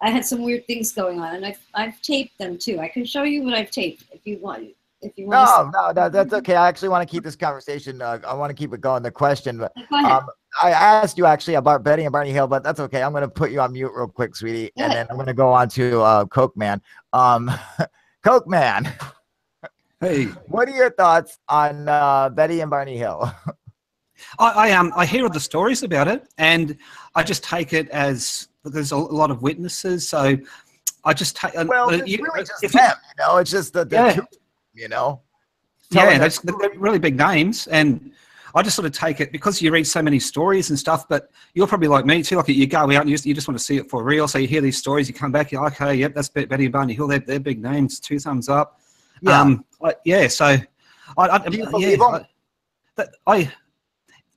I had some weird things going on, and I've taped them too. I can show you what I've taped if you want. No, that's okay. I actually want to keep this conversation. I want to keep it going. The question, but I asked you actually about Betty and Barney Hill, but that's okay. I'm going to put you on mute real quick, sweetie, and then I'm going to go on to Coke Man. Coke Man. Hey, what are your thoughts on Betty and Barney Hill? I hear all the stories about it, and I just take it as there's a lot of witnesses. So I just take. Well, it's really just them, you know. It's just the you know. Yeah, they're really big names, and I just sort of take it because you read so many stories and stuff. But you're probably like me too. Like you go out and you just want to see it for real. So you hear these stories, you come back, you're like, okay, yep, that's Betty and Barney Hill. They're big names. 2 thumbs up. Yeah. So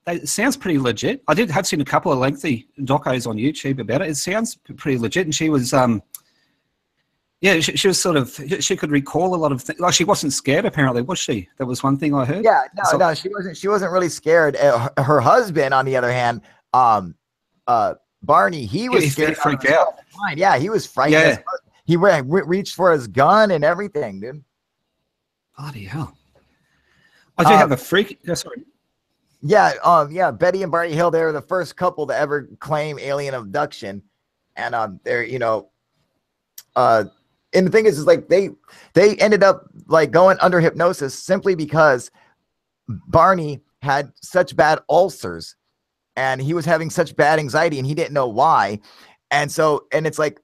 it sounds pretty legit. I have seen a couple of lengthy docos on YouTube about it. It sounds pretty legit, and she was she was sort of, she could recall a lot of things. Like she wasn't scared, apparently, was she? That was one thing I heard. Yeah, no, she wasn't. She wasn't really scared. Her husband, on the other hand, Barney, he was scared. He freaked out. Yeah, he was frightened. Yeah. He reached for his gun and everything, dude. Bloody hell! I do have a freak. Yeah, sorry. Yeah, Betty and Barney Hill. They were the first couple to ever claim alien abduction, and they're, you know, and the thing is like they ended up like going under hypnosis simply because Barney had such bad ulcers and he was having such bad anxiety and he didn't know why. And so, and it's like,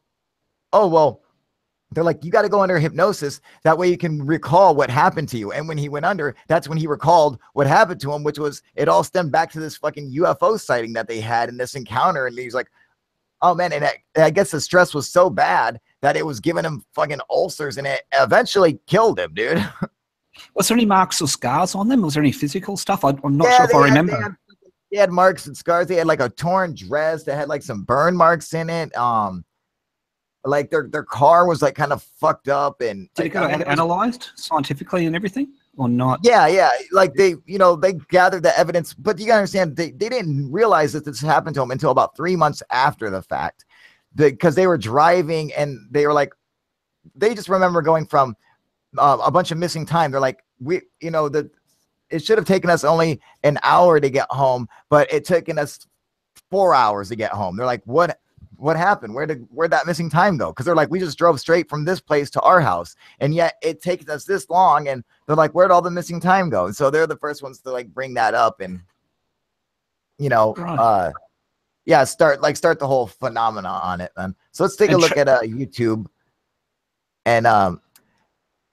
oh, well, they're like, you got to go under hypnosis. That way you can recall what happened to you. And when he went under, that's when he recalled what happened to him, which was, it all stemmed back to this fucking UFO sighting that they had in this encounter. And he's like, oh man. And I guess the stress was so bad that it was giving him fucking ulcers and it eventually killed him, dude. Was there any marks or scars on them? Was there any physical stuff? I'm not sure if I remember. They had marks and scars. They had like a torn dress that had like some burn marks in it. Like their car was like kind of fucked up. And did it get analyzed scientifically and everything or not? Yeah. Like they gathered the evidence, but you gotta understand they didn't realize that this happened to them until about 3 months after the fact, because they were driving and they were like, they just remember going from a bunch of missing time. They're like, it should have taken us only an hour to get home, but it taken us 4 hours to get home. They're like, what happened? Where'd that missing time go? Because they're like, we just drove straight from this place to our house, and yet it takes us this long. And they're like, where'd all the missing time go? And so they're the first ones to like bring that up and start the whole phenomena on it, man. So let's take a look at YouTube. And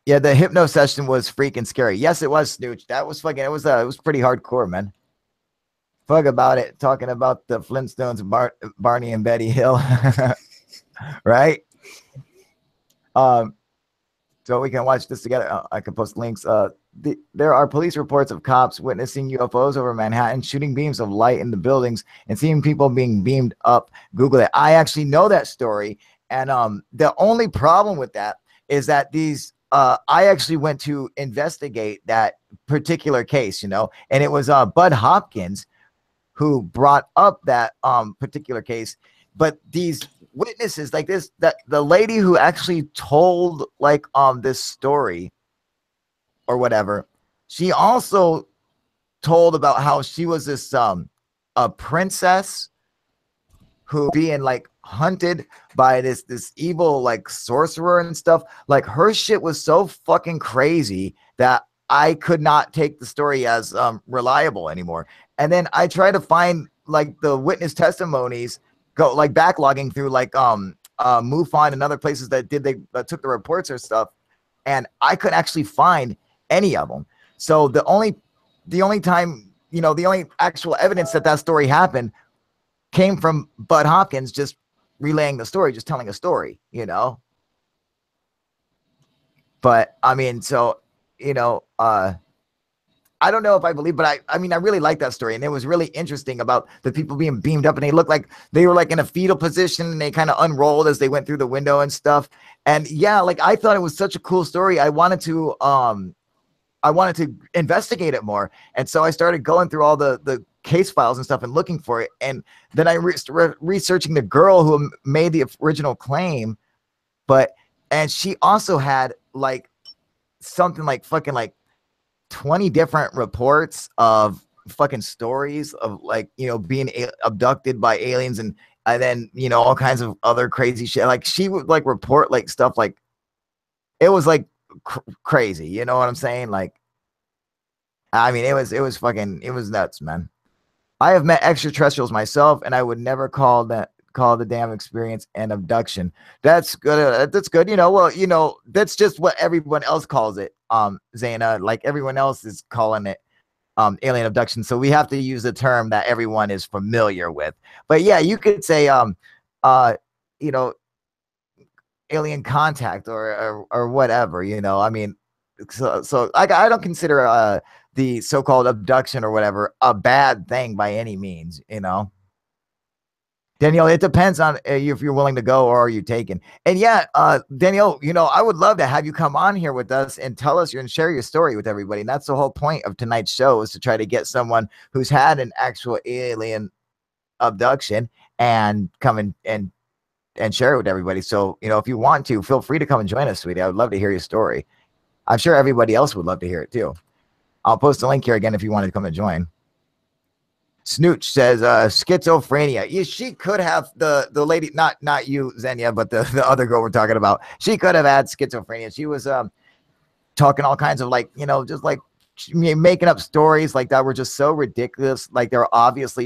the hypno session was freaking scary. Yes, it was, Snooch. That was fucking, it was pretty hardcore, man. Fuck about it, talking about the Flintstones, Barney and Betty Hill, right? So we can watch this together. I can post links. There are police reports of cops witnessing UFOs over Manhattan, shooting beams of light in the buildings, and seeing people being beamed up. Google it. I actually know that story, and the only problem with that is that these. I actually went to investigate that particular case, and it was Bud Hopkins who brought up that particular case. But these witnesses like this, that the lady who actually told like this story or whatever, she also told about how she was this a princess who being like hunted by this evil like sorcerer and stuff. Like her shit was so fucking crazy that I could not take the story as reliable anymore. And then I try to find like the witness testimonies, go like backlogging through like MUFON and other places that took the reports or stuff, and I couldn't actually find any of them. So the only time, the only actual evidence that story happened came from Bud Hopkins just relaying the story, just telling a story, But I mean, so I don't know if I believe, but I mean, I really like that story. And it was really interesting about the people being beamed up, and they looked like they were like in a fetal position, and they kind of unrolled as they went through the window and stuff. And yeah, like I thought it was such a cool story. I wanted to investigate it more. And so I started going through all the case files and stuff and looking for it. And then I researching the girl who made the original claim, and she also had like something like fucking like 20 different reports of fucking stories of like, being abducted by aliens and then, all kinds of other crazy shit. Like she would like report like stuff like it was like crazy. You know what I'm saying? Like, I mean, it was nuts, man. I have met extraterrestrials myself, and I would never call call the damn experience an abduction. That's good. That's good. Well, that's just what everyone else calls it. Zaina, like everyone else is calling it alien abduction. So we have to use a term that everyone is familiar with. But yeah, you could say alien contact or whatever. I mean, so I don't consider the so-called abduction or whatever a bad thing by any means. Danielle, it depends on if you're willing to go or are you taken. And yeah, Danielle, I would love to have you come on here with us and tell us and share your story with everybody. And that's the whole point of tonight's show, is to try to get someone who's had an actual alien abduction and come in and share it with everybody. So, if you want to, feel free to come and join us, sweetie. I would love to hear your story. I'm sure everybody else would love to hear it too. I'll post a link here again if you want to come and join. Snooch says schizophrenia. Yeah, she could have the lady, not you, Xenia, but the other girl we're talking about. She could have had schizophrenia. She was talking all kinds of just like making up stories like that were just so ridiculous. Like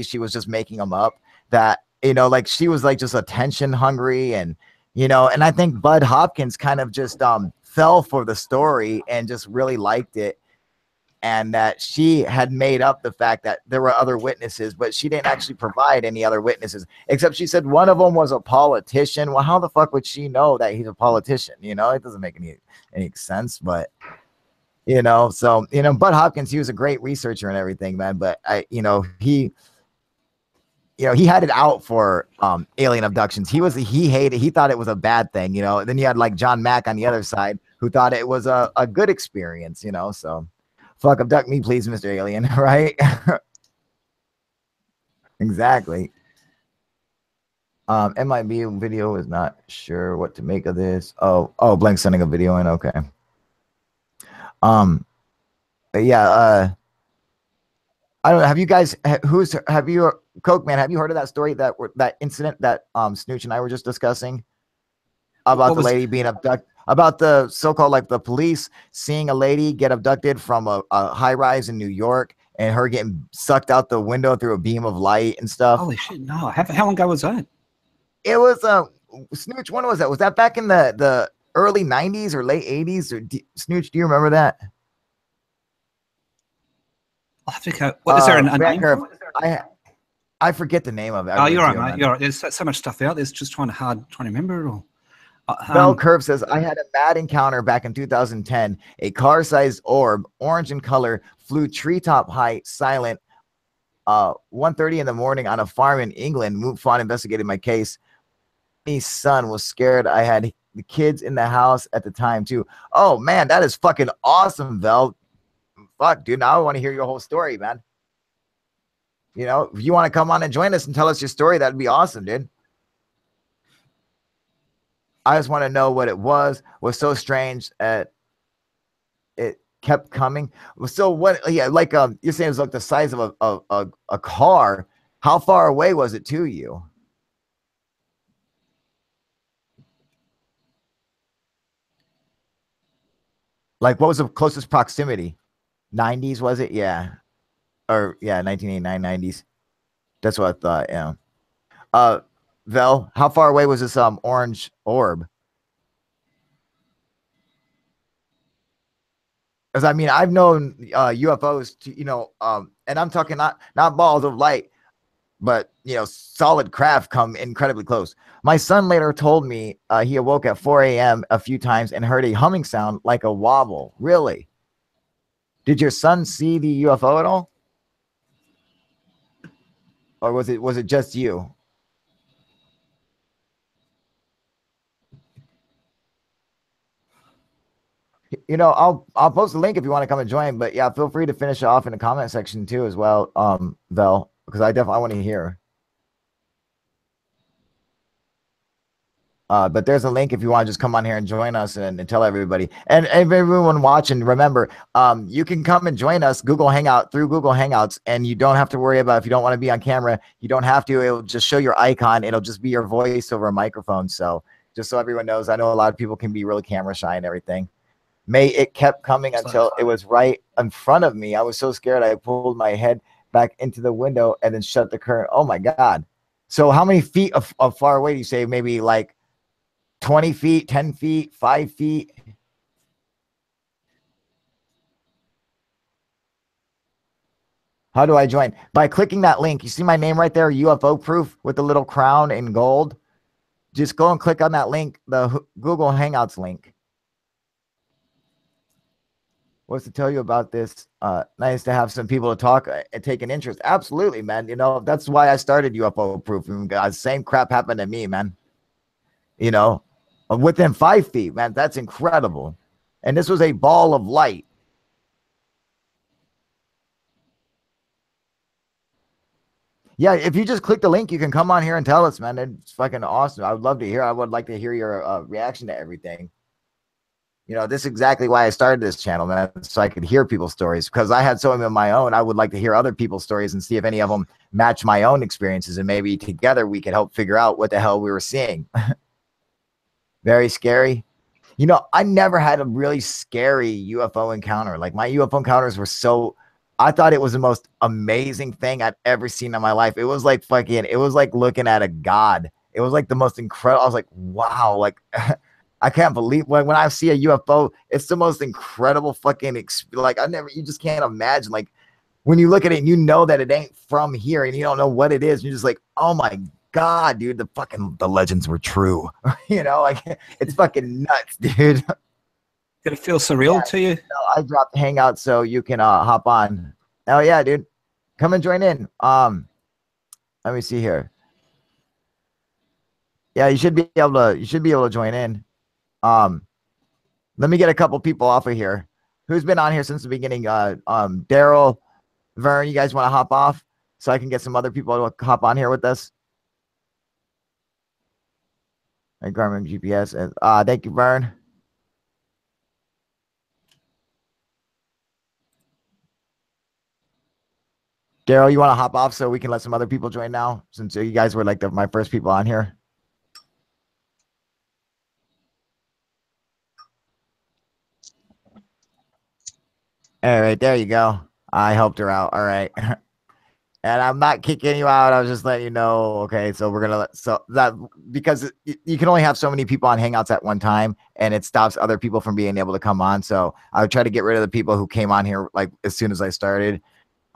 she was just making them up. That like she was like just attention hungry, and and I think Bud Hopkins kind of just fell for the story and just really liked it. And that she had made up the fact that there were other witnesses, but she didn't actually provide any other witnesses, except she said one of them was a politician. Well, how the fuck would she know that he's a politician? It doesn't make any sense, but so Bud Hopkins, he was a great researcher and everything, man. But he had it out for alien abductions. He thought it was a bad thing, and then you had like John Mack on the other side who thought it was a good experience, so. Fuck, abduct me, please, Mr. Alien, right? Exactly. MIB video is not sure what to make of this. Oh, blank sending a video in. Okay. Yeah. I don't know. Have you guys? Coke Man? Have you heard of that story? That incident that Snooch and I were just discussing about the lady being abducted. About the so-called, like the police seeing a lady get abducted from a high rise in New York and her getting sucked out the window through a beam of light and stuff. Holy shit, no. How long ago was that? It was Snooch, when was that? Was that back in the early 90s or late 80s? Or Snooch, do you remember that? I think is there a name? I forget the name of it. Oh, you're right, mate. You're right. There's so much stuff out there. It's just trying to remember it all. Bell Curve says, I had a mad encounter back in 2010. A car-sized orb, orange in color, flew treetop height, silent, 1:30 in the morning on a farm in England. MUFON investigated my case. My son was scared. I had the kids in the house at the time, too. Oh, man, that is fucking awesome, Vel. Fuck, dude, now I want to hear your whole story, man. If you want to come on and join us and tell us your story, that'd be awesome, dude. I just want to know what it was so strange that it kept coming. So what? Yeah, like you're saying it was like the size of a car. How far away was it to you? Like, what was the closest proximity? 90s, was it? Yeah. Or yeah, 1989, 90s. That's what I thought. Yeah. Vel, how far away was this orange orb? Because I mean, I've known UFOs to, and I'm talking not balls of light, but solid craft come incredibly close. My son later told me he awoke at 4 a.m. a few times and heard a humming sound like a wobble. Really? Did your son see the UFO at all? Or was it just you? I'll post a link if you want to come and join, but yeah, feel free to finish it off in the comment section too as well, Vel, because I want to hear. But there's a link if you want to just come on here and join us and tell everybody. And everyone watching, remember, you can come and join us through Google Hangouts, and you don't have to worry about if you don't want to be on camera. You don't have to. It'll just show your icon. It'll just be your voice over a microphone. So just so everyone knows, I know a lot of people can be really camera shy and everything. It kept coming until it was right in front of me. I was so scared I pulled my head back into the window and then shut the curtain. Oh my God. So how many feet of far away do you say? Maybe like 20 feet, 10 feet, 5 feet? How do I join? By clicking that link. You see my name right there, UFO Proof, with the little crown in gold. Just go and click on that link, the Google Hangouts link. What's to tell you about this? Nice to have some people to talk and take an interest. Absolutely, man. You know, that's why I started UFO Proof. Same crap happened to me, man. You know, within 5 feet, man. That's incredible. And this was a ball of light. Yeah, if you just click the link, you can come on here and tell us, man. It's fucking awesome. I would love to hear. I would like to hear your reaction to everything. You know, this is exactly why I started this channel, man, so I could hear people's stories. Because I had some of my own. I would like to hear other people's stories and see if any of them match my own experiences. And maybe together we could help figure out what the hell we were seeing. Very scary. You know, I never had a really scary UFO encounter. Like, my UFO encounters were so... I thought it was the most amazing thing I've ever seen in my life. It was like fucking, it was like looking at a god. It was like the most incredible. I was like, wow, like I can't believe when I see a UFO, it's the most incredible fucking, like you just can't imagine. Like when you look at it and you know that it ain't from here and you don't know what it is. You're just like, oh my God, dude, the legends were true. You know, like it's fucking nuts, dude. Did it feel surreal to you? No, I dropped Hangout so you can hop on. Oh yeah, dude. Come and join in. Let me see here. Yeah, you should be able to join in. Let me get a couple people off of here. Who's been on here since the beginning? Daryl, Vern, you guys want to hop off so I can get some other people to hop on here with us? And Garmin GPS. Thank you, Vern. Daryl, you want to hop off so we can let some other people join now, since you guys were like my first people on here? All right, there you go. I helped her out. All right. And I'm not kicking you out. I was just letting you know. Okay, so we're gonna because you can only have so many people on Hangouts at one time, and it stops other people from being able to come on. So I would try to get rid of the people who came on here like as soon as I started.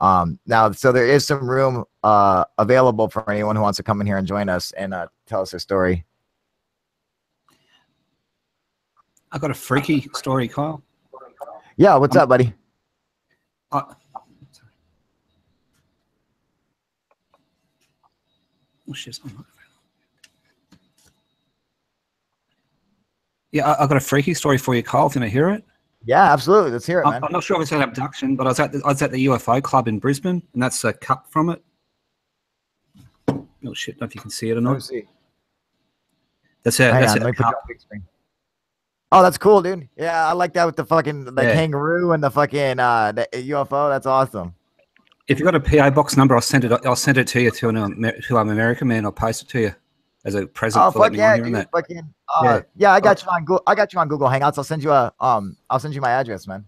Now, so there is some room available for anyone who wants to come in here and join us and tell us their story. I got a freaky story, Kyle. Yeah, what's up, buddy? Oh shit! Yeah, I got a freaky story for you, Kyle. If you want to hear it. Yeah, absolutely. Let's hear it, man. I'm not sure if it's an abduction, but I was at the UFO club in Brisbane, and that's a cut from it. Oh shit! I don't know if you can see it or not. Let me see. That's it. That's it. Oh, that's cool, dude. Yeah, I like that with the fucking kangaroo and the fucking the UFO. That's awesome. If you got a PO box number, I'll send it to you to an American man. I'll post it to you as a present. Oh, fuck yeah, dude. Fucking, yeah, I got you on Google. I got you on Google Hangouts. I'll send you my address, man.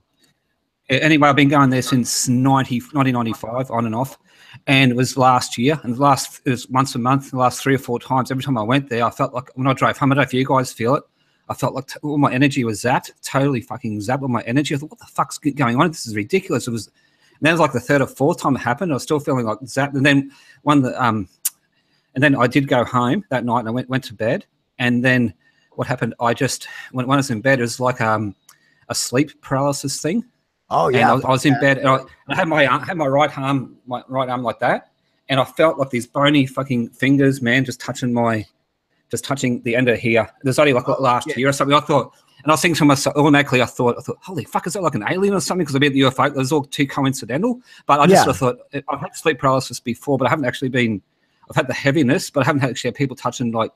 Anyway, I've been going there since 1995, on and off, and it was last year, and it was once a month. The last 3 or 4 times, every time I went there, I felt like when I drove home. I don't know if you guys feel it. I felt like all my energy was zapped, totally fucking zapped with my energy. I thought, what the fuck's going on? This is ridiculous. And then it was like the 3rd or 4th time it happened. I was still feeling like zapped. And then and then I did go home that night and I went to bed. And then what happened? I just when I was in bed, it was like a sleep paralysis thing. Oh yeah. And I was in bed and I had my right arm like that, and I felt like these bony fucking fingers, man, just touching the end of here. There's only like last year or something. I thought, and I was thinking to myself, automatically I thought, holy fuck, is that like an alien or something? Because I've been at the UFO. It was all too coincidental. But I just thought, I've had sleep paralysis before, but I haven't actually been, I've had the heaviness, but I haven't actually had people touching my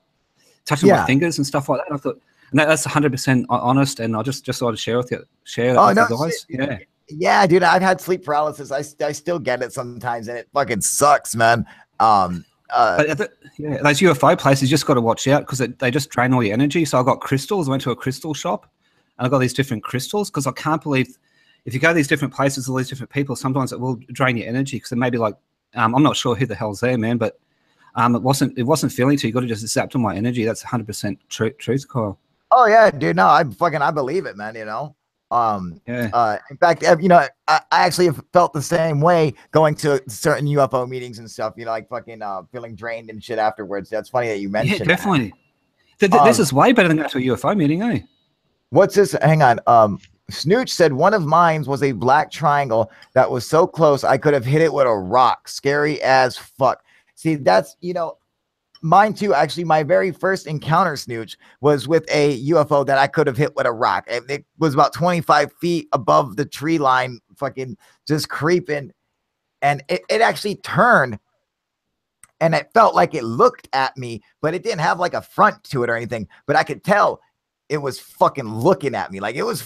fingers and stuff like that. And I thought, and that's 100% honest. And I just thought I'd share that with you guys. Yeah. Yeah, dude, I've had sleep paralysis. I still get it sometimes, and it fucking sucks, man. But those UFO places, you just got to watch out because they just drain all your energy. So I got crystals. I went to a crystal shop and I got these different crystals because I can't believe if you go to these different places, all these different people, sometimes it will drain your energy because it may be like, I'm not sure who the hell's there, man, but It wasn't feeling to you. Got to just zap to my energy. That's 100% truth, Kyle. Oh yeah, dude. No, I believe it, man. You know. Yeah. In fact, you know, I actually have felt the same way going to certain UFO meetings and stuff. You know, like fucking feeling drained and shit afterwards. That's funny that you mentioned. Yeah, definitely. This is way better than going to a UFO meeting, eh? What's this? Hang on. Snooch said one of mine was a black triangle that was so close I could have hit it with a rock. Scary as fuck. See, that's, you know, mine too. Actually, my very first encounter, Snooch, was with a UFO that I could have hit with a rock. It was about 25 feet above the tree line, fucking just creeping. And it actually turned and it felt like it looked at me, but it didn't have like a front to it or anything. But I could tell it was fucking looking at me. Like it was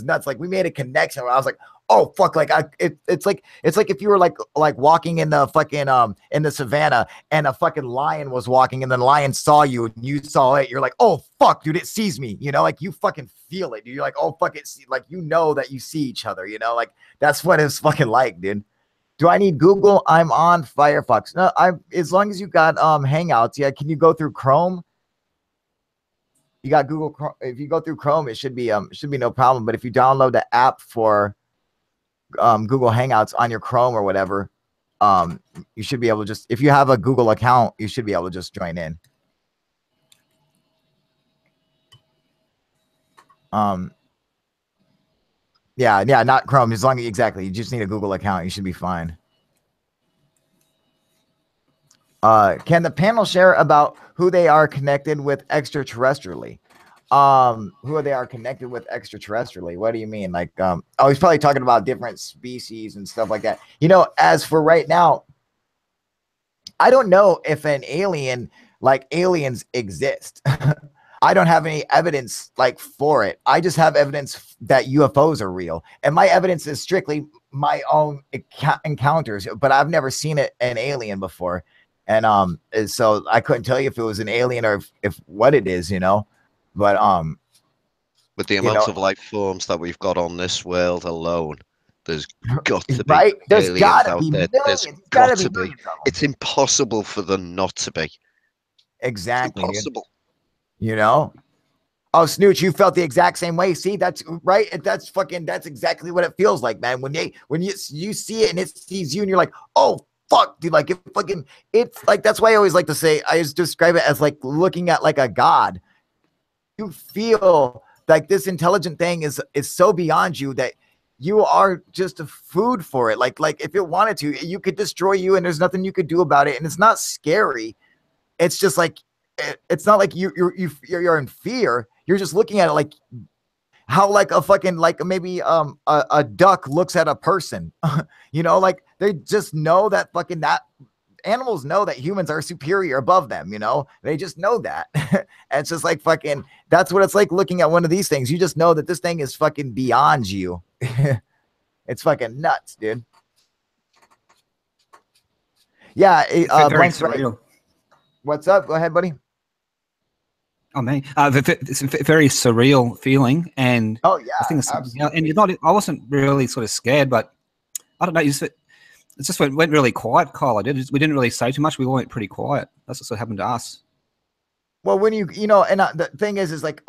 nuts. Like we made a connection where I was like, oh fuck, like it's like if you were like walking in the fucking in the savannah and a fucking lion was walking and the lion saw you and you saw it, you're like, oh fuck, dude, it sees me, you know, like you fucking feel it, dude. You're like, oh fuck, it, like you know that you see each other, you know, like that's what it's fucking like, dude. Do I need Google? I'm on Firefox. No, as long as you got Hangouts, yeah. Can you go through Chrome? You got Google Chrome. If you go through Chrome, it should be no problem. But if you download the app for Google Hangouts on your Chrome or whatever, you should be able to just, if you have a Google account, you should be able to just join in. Yeah, not Chrome. As long as exactly, you just need a Google account. You should be fine. Can the panel share about who they are connected with extraterrestrially? Who they are connected with extraterrestrially? What do you mean? Like, oh, he's probably talking about different species and stuff like that. You know, as for right now, I don't know if an alien, like aliens exist. I don't have any evidence like for it. I just have evidence that UFOs are real. And my evidence is strictly my own encounters, but I've never seen an alien before. And so I couldn't tell you if it was an alien or if what it is, you know. But with the amount of life forms that we've got on this world alone, there's got to be right. There's gotta be millions. There's got to be. It's impossible for them not to be. Exactly. It's impossible. You know. Oh, Snooch, you felt the exact same way. See, that's right. That's exactly what it feels like, man. When you see it and it sees you and you're like, oh fuck, dude, like it's like, that's why I always like to say, I just describe it as like looking at like a god. You feel like this intelligent thing is so beyond you that you are just a food for it. Like if it wanted to, you could destroy you and there's nothing you could do about it. And it's not scary. It's just like, it's not like you're in fear. You're just looking at it like how like a fucking, like maybe a duck looks at a person, you know, like they just know that fucking that animals know that humans are superior above them, you know, they just know that. And it's just like fucking, that's what it's like looking at one of these things. You just know that this thing is fucking beyond you. It's fucking nuts, dude. Yeah. Blank's right. What's up? Go ahead, buddy. Oh man, it's a very surreal feeling, and oh yeah, I think and you're not. I wasn't really sort of scared, but I don't know. It just went really quiet, Kyle. We didn't really say too much. We all went pretty quiet. That's what happened to us. Well, when you know, and the thing is like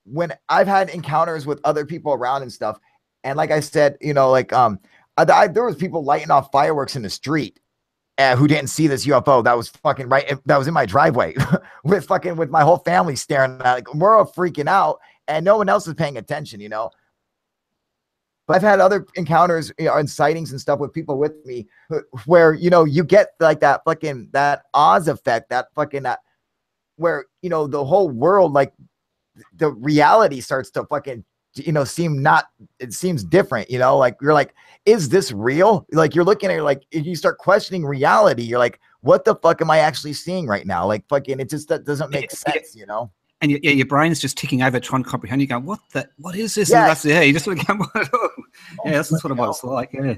when I've had encounters with other people around and stuff, and like I said, you know, like there was people lighting off fireworks in the street. Who didn't see this UFO that was fucking right, that was in my driveway with my whole family staring at it. Like, we're all freaking out and no one else is paying attention, you know. But I've had other encounters, you know, and sightings and stuff with people with me where, you know, you get like that fucking, that Oz effect, that fucking, that where, you know, the whole world, like the reality starts to fucking, you know, it seems different, you know, like you're like, is this real? Like you're looking at it, like if you start questioning reality, you're like, what the fuck am I actually seeing right now? Like fucking, it just, that doesn't make sense, you know? And your brain's just ticking over trying to comprehend. You go, what is this? Yeah. And that's, yeah, you just sort of go, yeah, that's sort of what it's like, yeah.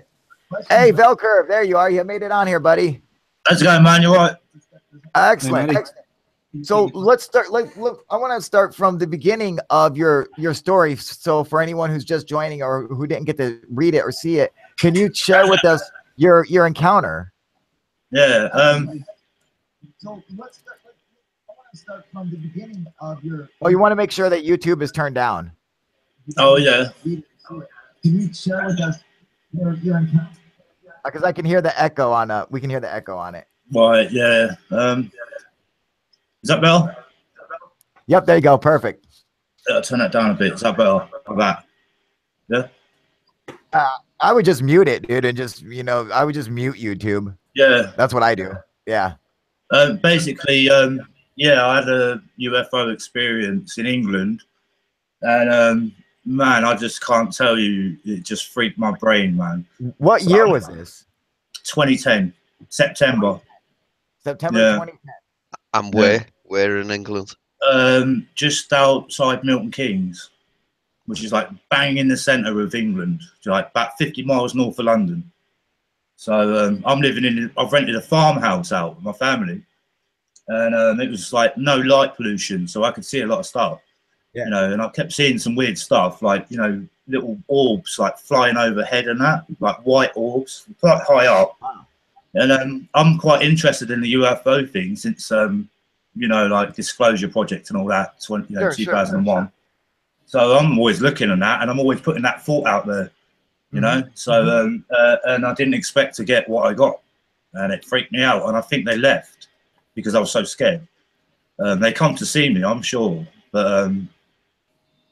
Hey, Bell Curve, there you are. You made it on here, buddy. How's it going, man? You all right? Excellent. Hey, excellent. So let's start. Look, I want to start from the beginning of your story. So for anyone who's just joining or who didn't get to read it or see it, can you share with us your encounter? Yeah. So let's start. I want to start from the beginning of your. Oh, you want to make sure that YouTube is turned down. Oh yeah. Can you share with us your encounter? Because I can hear the echo on we can hear the echo on it. Right. Yeah. Is that better? Yep. There you go. Perfect. I'll turn that down a bit. Is that better? Like that. Yeah. I would just mute it, dude, and just I would just mute YouTube. Yeah. That's what I do. Yeah. Basically, yeah, I had a UFO experience in England, and man, I just can't tell you, it just freaked my brain, man. What year was this? 2010, September. September 2010. And where in England? Just outside Milton Keynes, which is like bang in the centre of England, like about 50 miles north of London. So I'm living I've rented a farmhouse out with my family, and it was like no light pollution, so I could see a lot of stuff. Yeah. And I kept seeing some weird stuff, like little orbs like flying overhead and that, like white orbs, quite high up. Wow. And I'm quite interested in the UFO thing since like Disclosure Project and all that, 2001. Sure. So I'm always looking at that, and I'm always putting that thought out there. So and I didn't expect to get what I got, and it freaked me out, and I think they left because I was so scared. They come to see me, I'm sure, but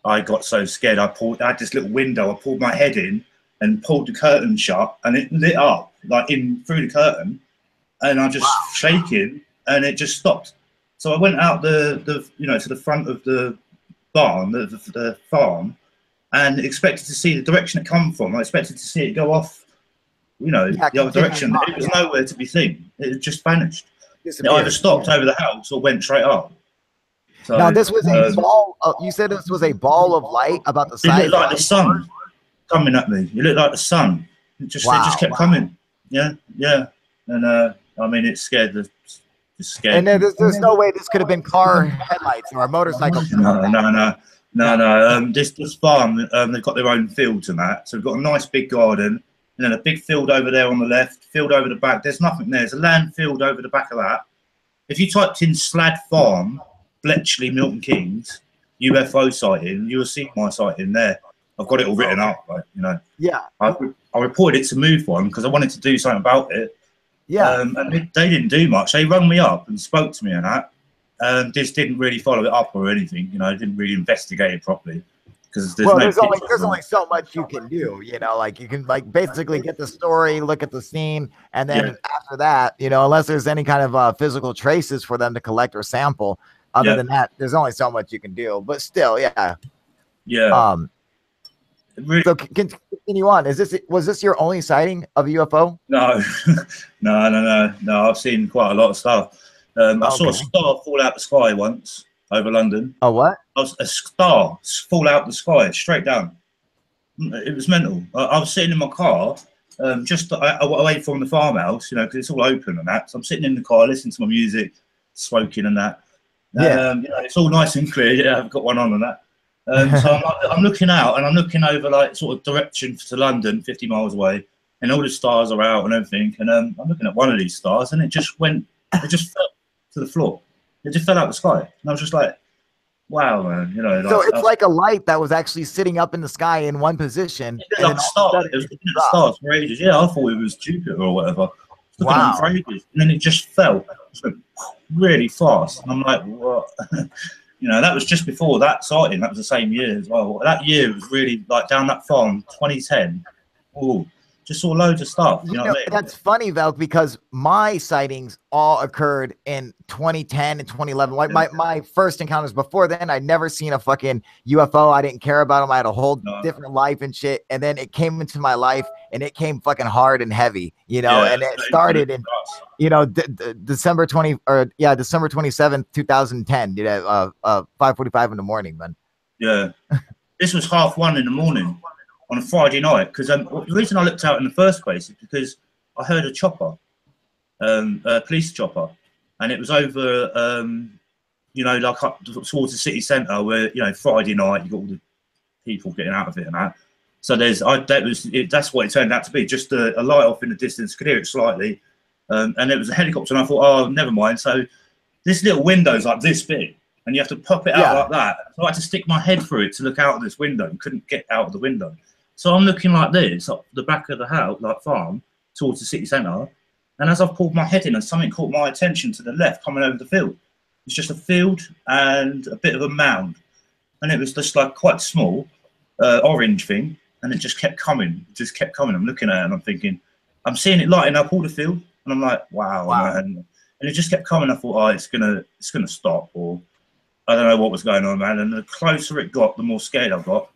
I got so scared. I had this little window, I pulled my head in and pulled the curtain shut, and it lit up like through the curtain, and I just shaking, and it just stopped. So I went out to the front of the barn, the farm, and expected to see the direction it come from. I expected to see it go off, the other direction. It was nowhere to be seen. It just vanished. It either stopped over the house or went straight up. So, now this was a ball. You said this was a ball of light about the size. It looked like the sun coming at me. It looked like the sun. It just kept coming. Yeah. And I mean, it scared the. And then there's no way this could have been car headlights or a motorcycle. No. This farm, they've got their own fields and that. So we've got a nice big garden, and then a big field over there on the left, field over the back. There's nothing there. There's a land field over the back of that. If you typed in Slad Farm, Bletchley, Milton Keynes, UFO sighting, you'll see my sighting there. I've got it all written up, Yeah. I reported it to MoveOne because I wanted to do something about it. Yeah. And they didn't do much. They rung me up and spoke to me and that. Just didn't really follow it up or anything, didn't really investigate it properly because there's only so much you can do, like you can basically get the story, look at the scene, and then after that, unless there's any kind of physical traces for them to collect or sample, other than that, there's only so much you can do. But still, really, so continue on. Was this your only sighting of a UFO? No, no. I've seen quite a lot of stuff. I saw a star fall out the sky once over London. Oh, what? A star fall out the sky straight down. It was mental. I was sitting in my car, just away from the farmhouse, because it's all open and that. So I'm sitting in the car, listening to my music, smoking and that. It's all nice and clear. Yeah, I've got one on and that. So I'm looking out, and I'm looking over like sort of direction to London, 50 miles away, and all the stars are out and everything. And I'm looking at one of these stars, and it just fell to the floor. It just fell out of the sky, and I was just like, "Wow, man!" So it's like a light that was actually sitting up in the sky in one position. It was like a star. It was looking at the stars for ages. Yeah, I thought it was Jupiter or whatever. Looking at them for ages, and then it just fell. It went really fast, and I'm like, "What?" That was just before that sighting. That was the same year as well. That year was really like down that farm, 2010. Oh, just saw loads of stuff. You know what I mean? That's funny, Val, because my sightings all occurred in 2010 and 2011. Like my first encounters before then, I'd never seen a fucking UFO. I didn't care about them. I had a whole different life and shit. And then it came into my life, and it came fucking hard and heavy, and it started in, December 27th, 2010, 5:45 in the morning, man. Yeah. This was 1:30 in the morning on a Friday night, because the reason I looked out in the first place is because I heard a chopper, a police chopper, and it was over, like up towards the city centre where, Friday night, you got all the people getting out of it and that. So that's what it turned out to be, just a light off in the distance, could hear it slightly, and it was a helicopter, and I thought, oh, never mind. So this little window's like this big, and you have to pop it out like that. So I had to stick my head through it to look out of this window, and couldn't get out of the window. So I'm looking like this, up the back of the house, like farm, towards the city centre. And as I've pulled my head in, and something caught my attention to the left, coming over the field. It's just a field and a bit of a mound, and it was just like quite small, orange thing, and it just kept coming, I'm looking at it, and I'm thinking, I'm seeing it lighting up all the field, and I'm like, wow. And it just kept coming. I thought, oh, it's gonna stop, or I don't know what was going on, man. And the closer it got, the more scared I got.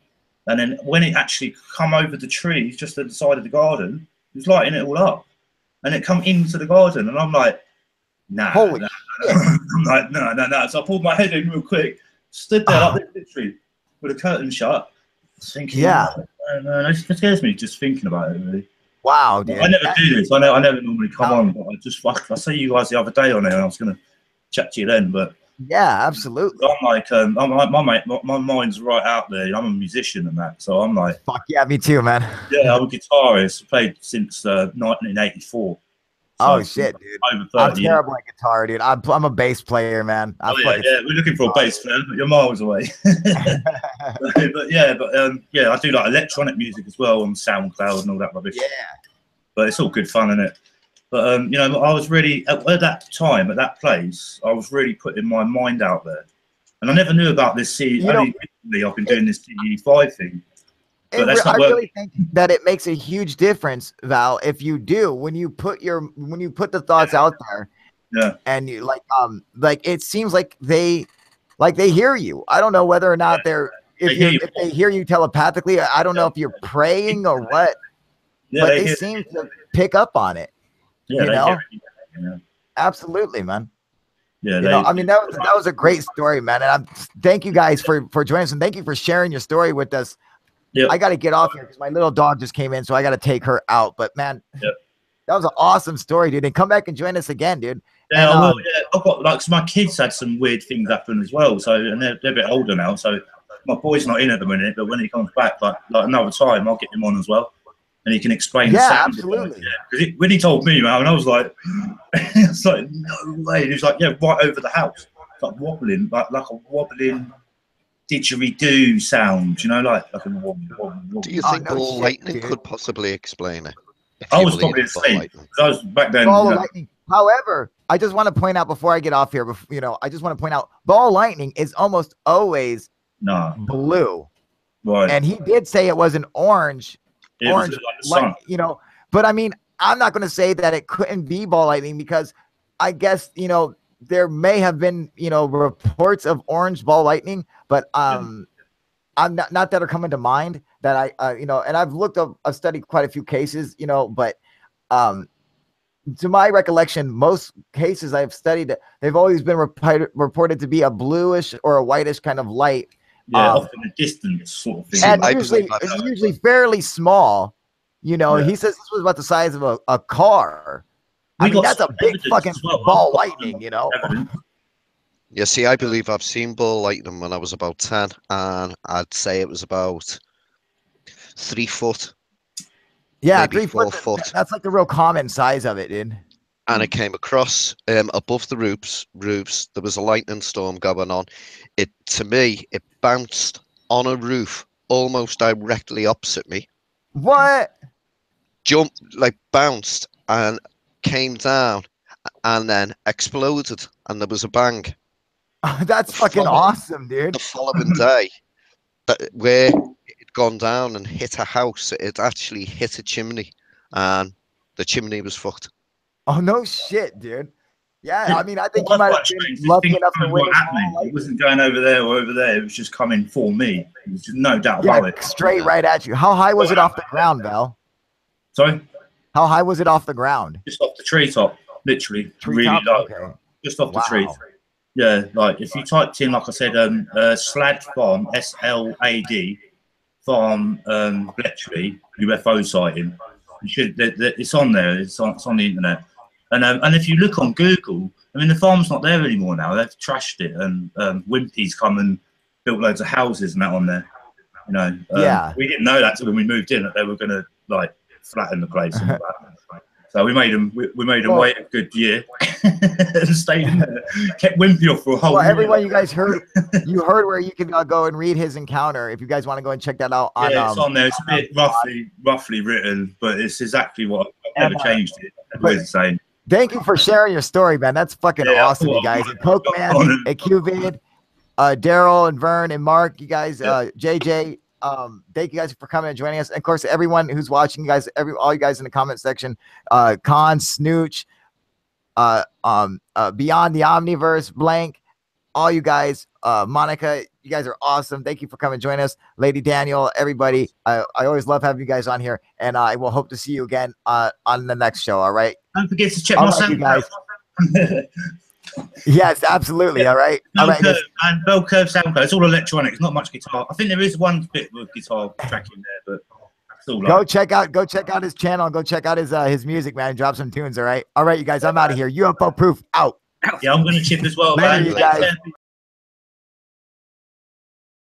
And then when it actually come over the trees, just at the side of the garden, it was lighting it all up. And it come into the garden, and I'm like, nah. Holy I'm like, no. So I pulled my head in real quick, stood there like this, literally, with a curtain shut, thinking, it scares me just thinking about it, really. Wow, dude. I never do this. I never normally come on, but I saw you guys the other day on it, and I was going to chat to you then, but yeah, absolutely. I'm like, my mind's right out there. I'm a musician and that, so I'm like, fuck yeah, me too, man. Yeah, I'm a guitarist. Played since 1984. Oh shit, dude! Over 30 I'm terrible at guitar, dude. I'm a bass player, man. Yeah, we're looking for a bass player, but you're miles away. but yeah, I do like electronic music as well on SoundCloud and all that rubbish. Yeah, but it's all good fun, isn't it? But you know, I was really at that time at that place. I was really putting my mind out there, and I never knew about this. Only recently I've been doing this CE5 thing. I really think that it makes a huge difference, Val, if you do when you put the thoughts out there. Yeah. And you like it seems like they hear you. I don't know whether or not if they hear you telepathically. I don't know if you're praying or what. Yeah, but they seem to pick up on it. Yeah, you know? Yeah. Absolutely, man. Yeah, I mean that was a great story, man. And thank you guys for joining us, and thank you for sharing your story with us. Yep. I got to get off here because my little dog just came in, so I got to take her out. But man, that was an awesome story, dude. And come back and join us again, dude. Yeah, I will. Yeah, I've got so my kids had some weird things happen as well. So and they're a bit older now. So my boy's not in at the minute, but when he comes back, like another time, I'll get him on as well, and he can explain. Yeah, the sound absolutely. Because when he told me, man, I was like, it's like no way. He was like, yeah, right over the house, like wobbling, like a wobbling didgeridoo sound, you know, like a wobble. Do you think ball lightning could possibly explain it? I was probably asleep. I was back then. Ball lightning. However, I just want to point out before I get off here, I just want to point out ball lightning is almost always blue. Right. And he did say it was an orange. Orange, light, but I mean, I'm not going to say that it couldn't be ball lightning because I guess, there may have been, reports of orange ball lightning, but I'm not that are coming to mind that and I've studied quite a few cases, but to my recollection, most cases I've studied, they've always been reported to be a bluish or a whitish kind of light. Yeah, often a distance sort of thing. And usually fairly small. He says this was about the size of a car. I mean, that's a big fucking ball lightning, Yeah, see, I believe I've seen ball lightning when I was about 10, and I'd say it was about 3 foot. Yeah, maybe 4 foot. That's like the real common size of it, dude. And it came across above the roofs. There was a lightning storm going on. To me, it bounced on a roof almost directly opposite me. What? Bounced and came down and then exploded, and there was a bang. That's fucking awesome, dude. The following day, where it had gone down and hit a house, it actually hit a chimney, and the chimney was fucked. Oh no shit, dude. Yeah, I mean, I think you might have been lucky enough to win. It wasn't going over there or over there. It was just coming for me. There's no doubt about it. Straight right at you. How high was it off the ground, Val? Sorry? How high was it off the ground? Just off the treetop, literally. Really low. Okay. Just off the tree. Yeah, like if you typed in, like I said, SLAD farm, SLAD farm, Bletchley UFO sighting. It's on there. It's on the internet. And if you look on Google, I mean, the farm's not there anymore now. They've trashed it, and Wimpy's come and built loads of houses and that on there. We didn't know that till when we moved in, that they were going to flatten the place. And So we made them wait a good year and stayed in there. Kept Wimpy off for a whole year. Everyone, you guys heard, where you can go and read his encounter. If you guys want to go and check that out. Yeah, it's on there. It's a bit roughly written, but it's exactly what I've never changed it. Everybody's the same. Thank you for sharing your story, man. That's fucking awesome, you guys. And Coke Man, and Qvid, Daryl and Vern and Mark, you guys, JJ. Thank you guys for coming and joining us. And of course, everyone who's watching, you guys, all you guys in the comment section, Con, Snooch, Beyond the Omniverse, Blank, all you guys, Monica, you guys are awesome. Thank you for coming and joining us. Lady Daniel, everybody. I always love having you guys on here, and I will hope to see you again on the next show. All right. Don't forget to check my SoundCloud. Yes, absolutely. All right. Bell Curve and Bell Curve SoundCloud. It's all electronics, not much guitar. I think there is one bit of guitar track in there, but it's all go check out his channel. Go check out his music, man. Drop some tunes. All right. All right, you guys. I'm out of here. UFO Proof out. Yeah, I'm gonna chip as well, man. You guys.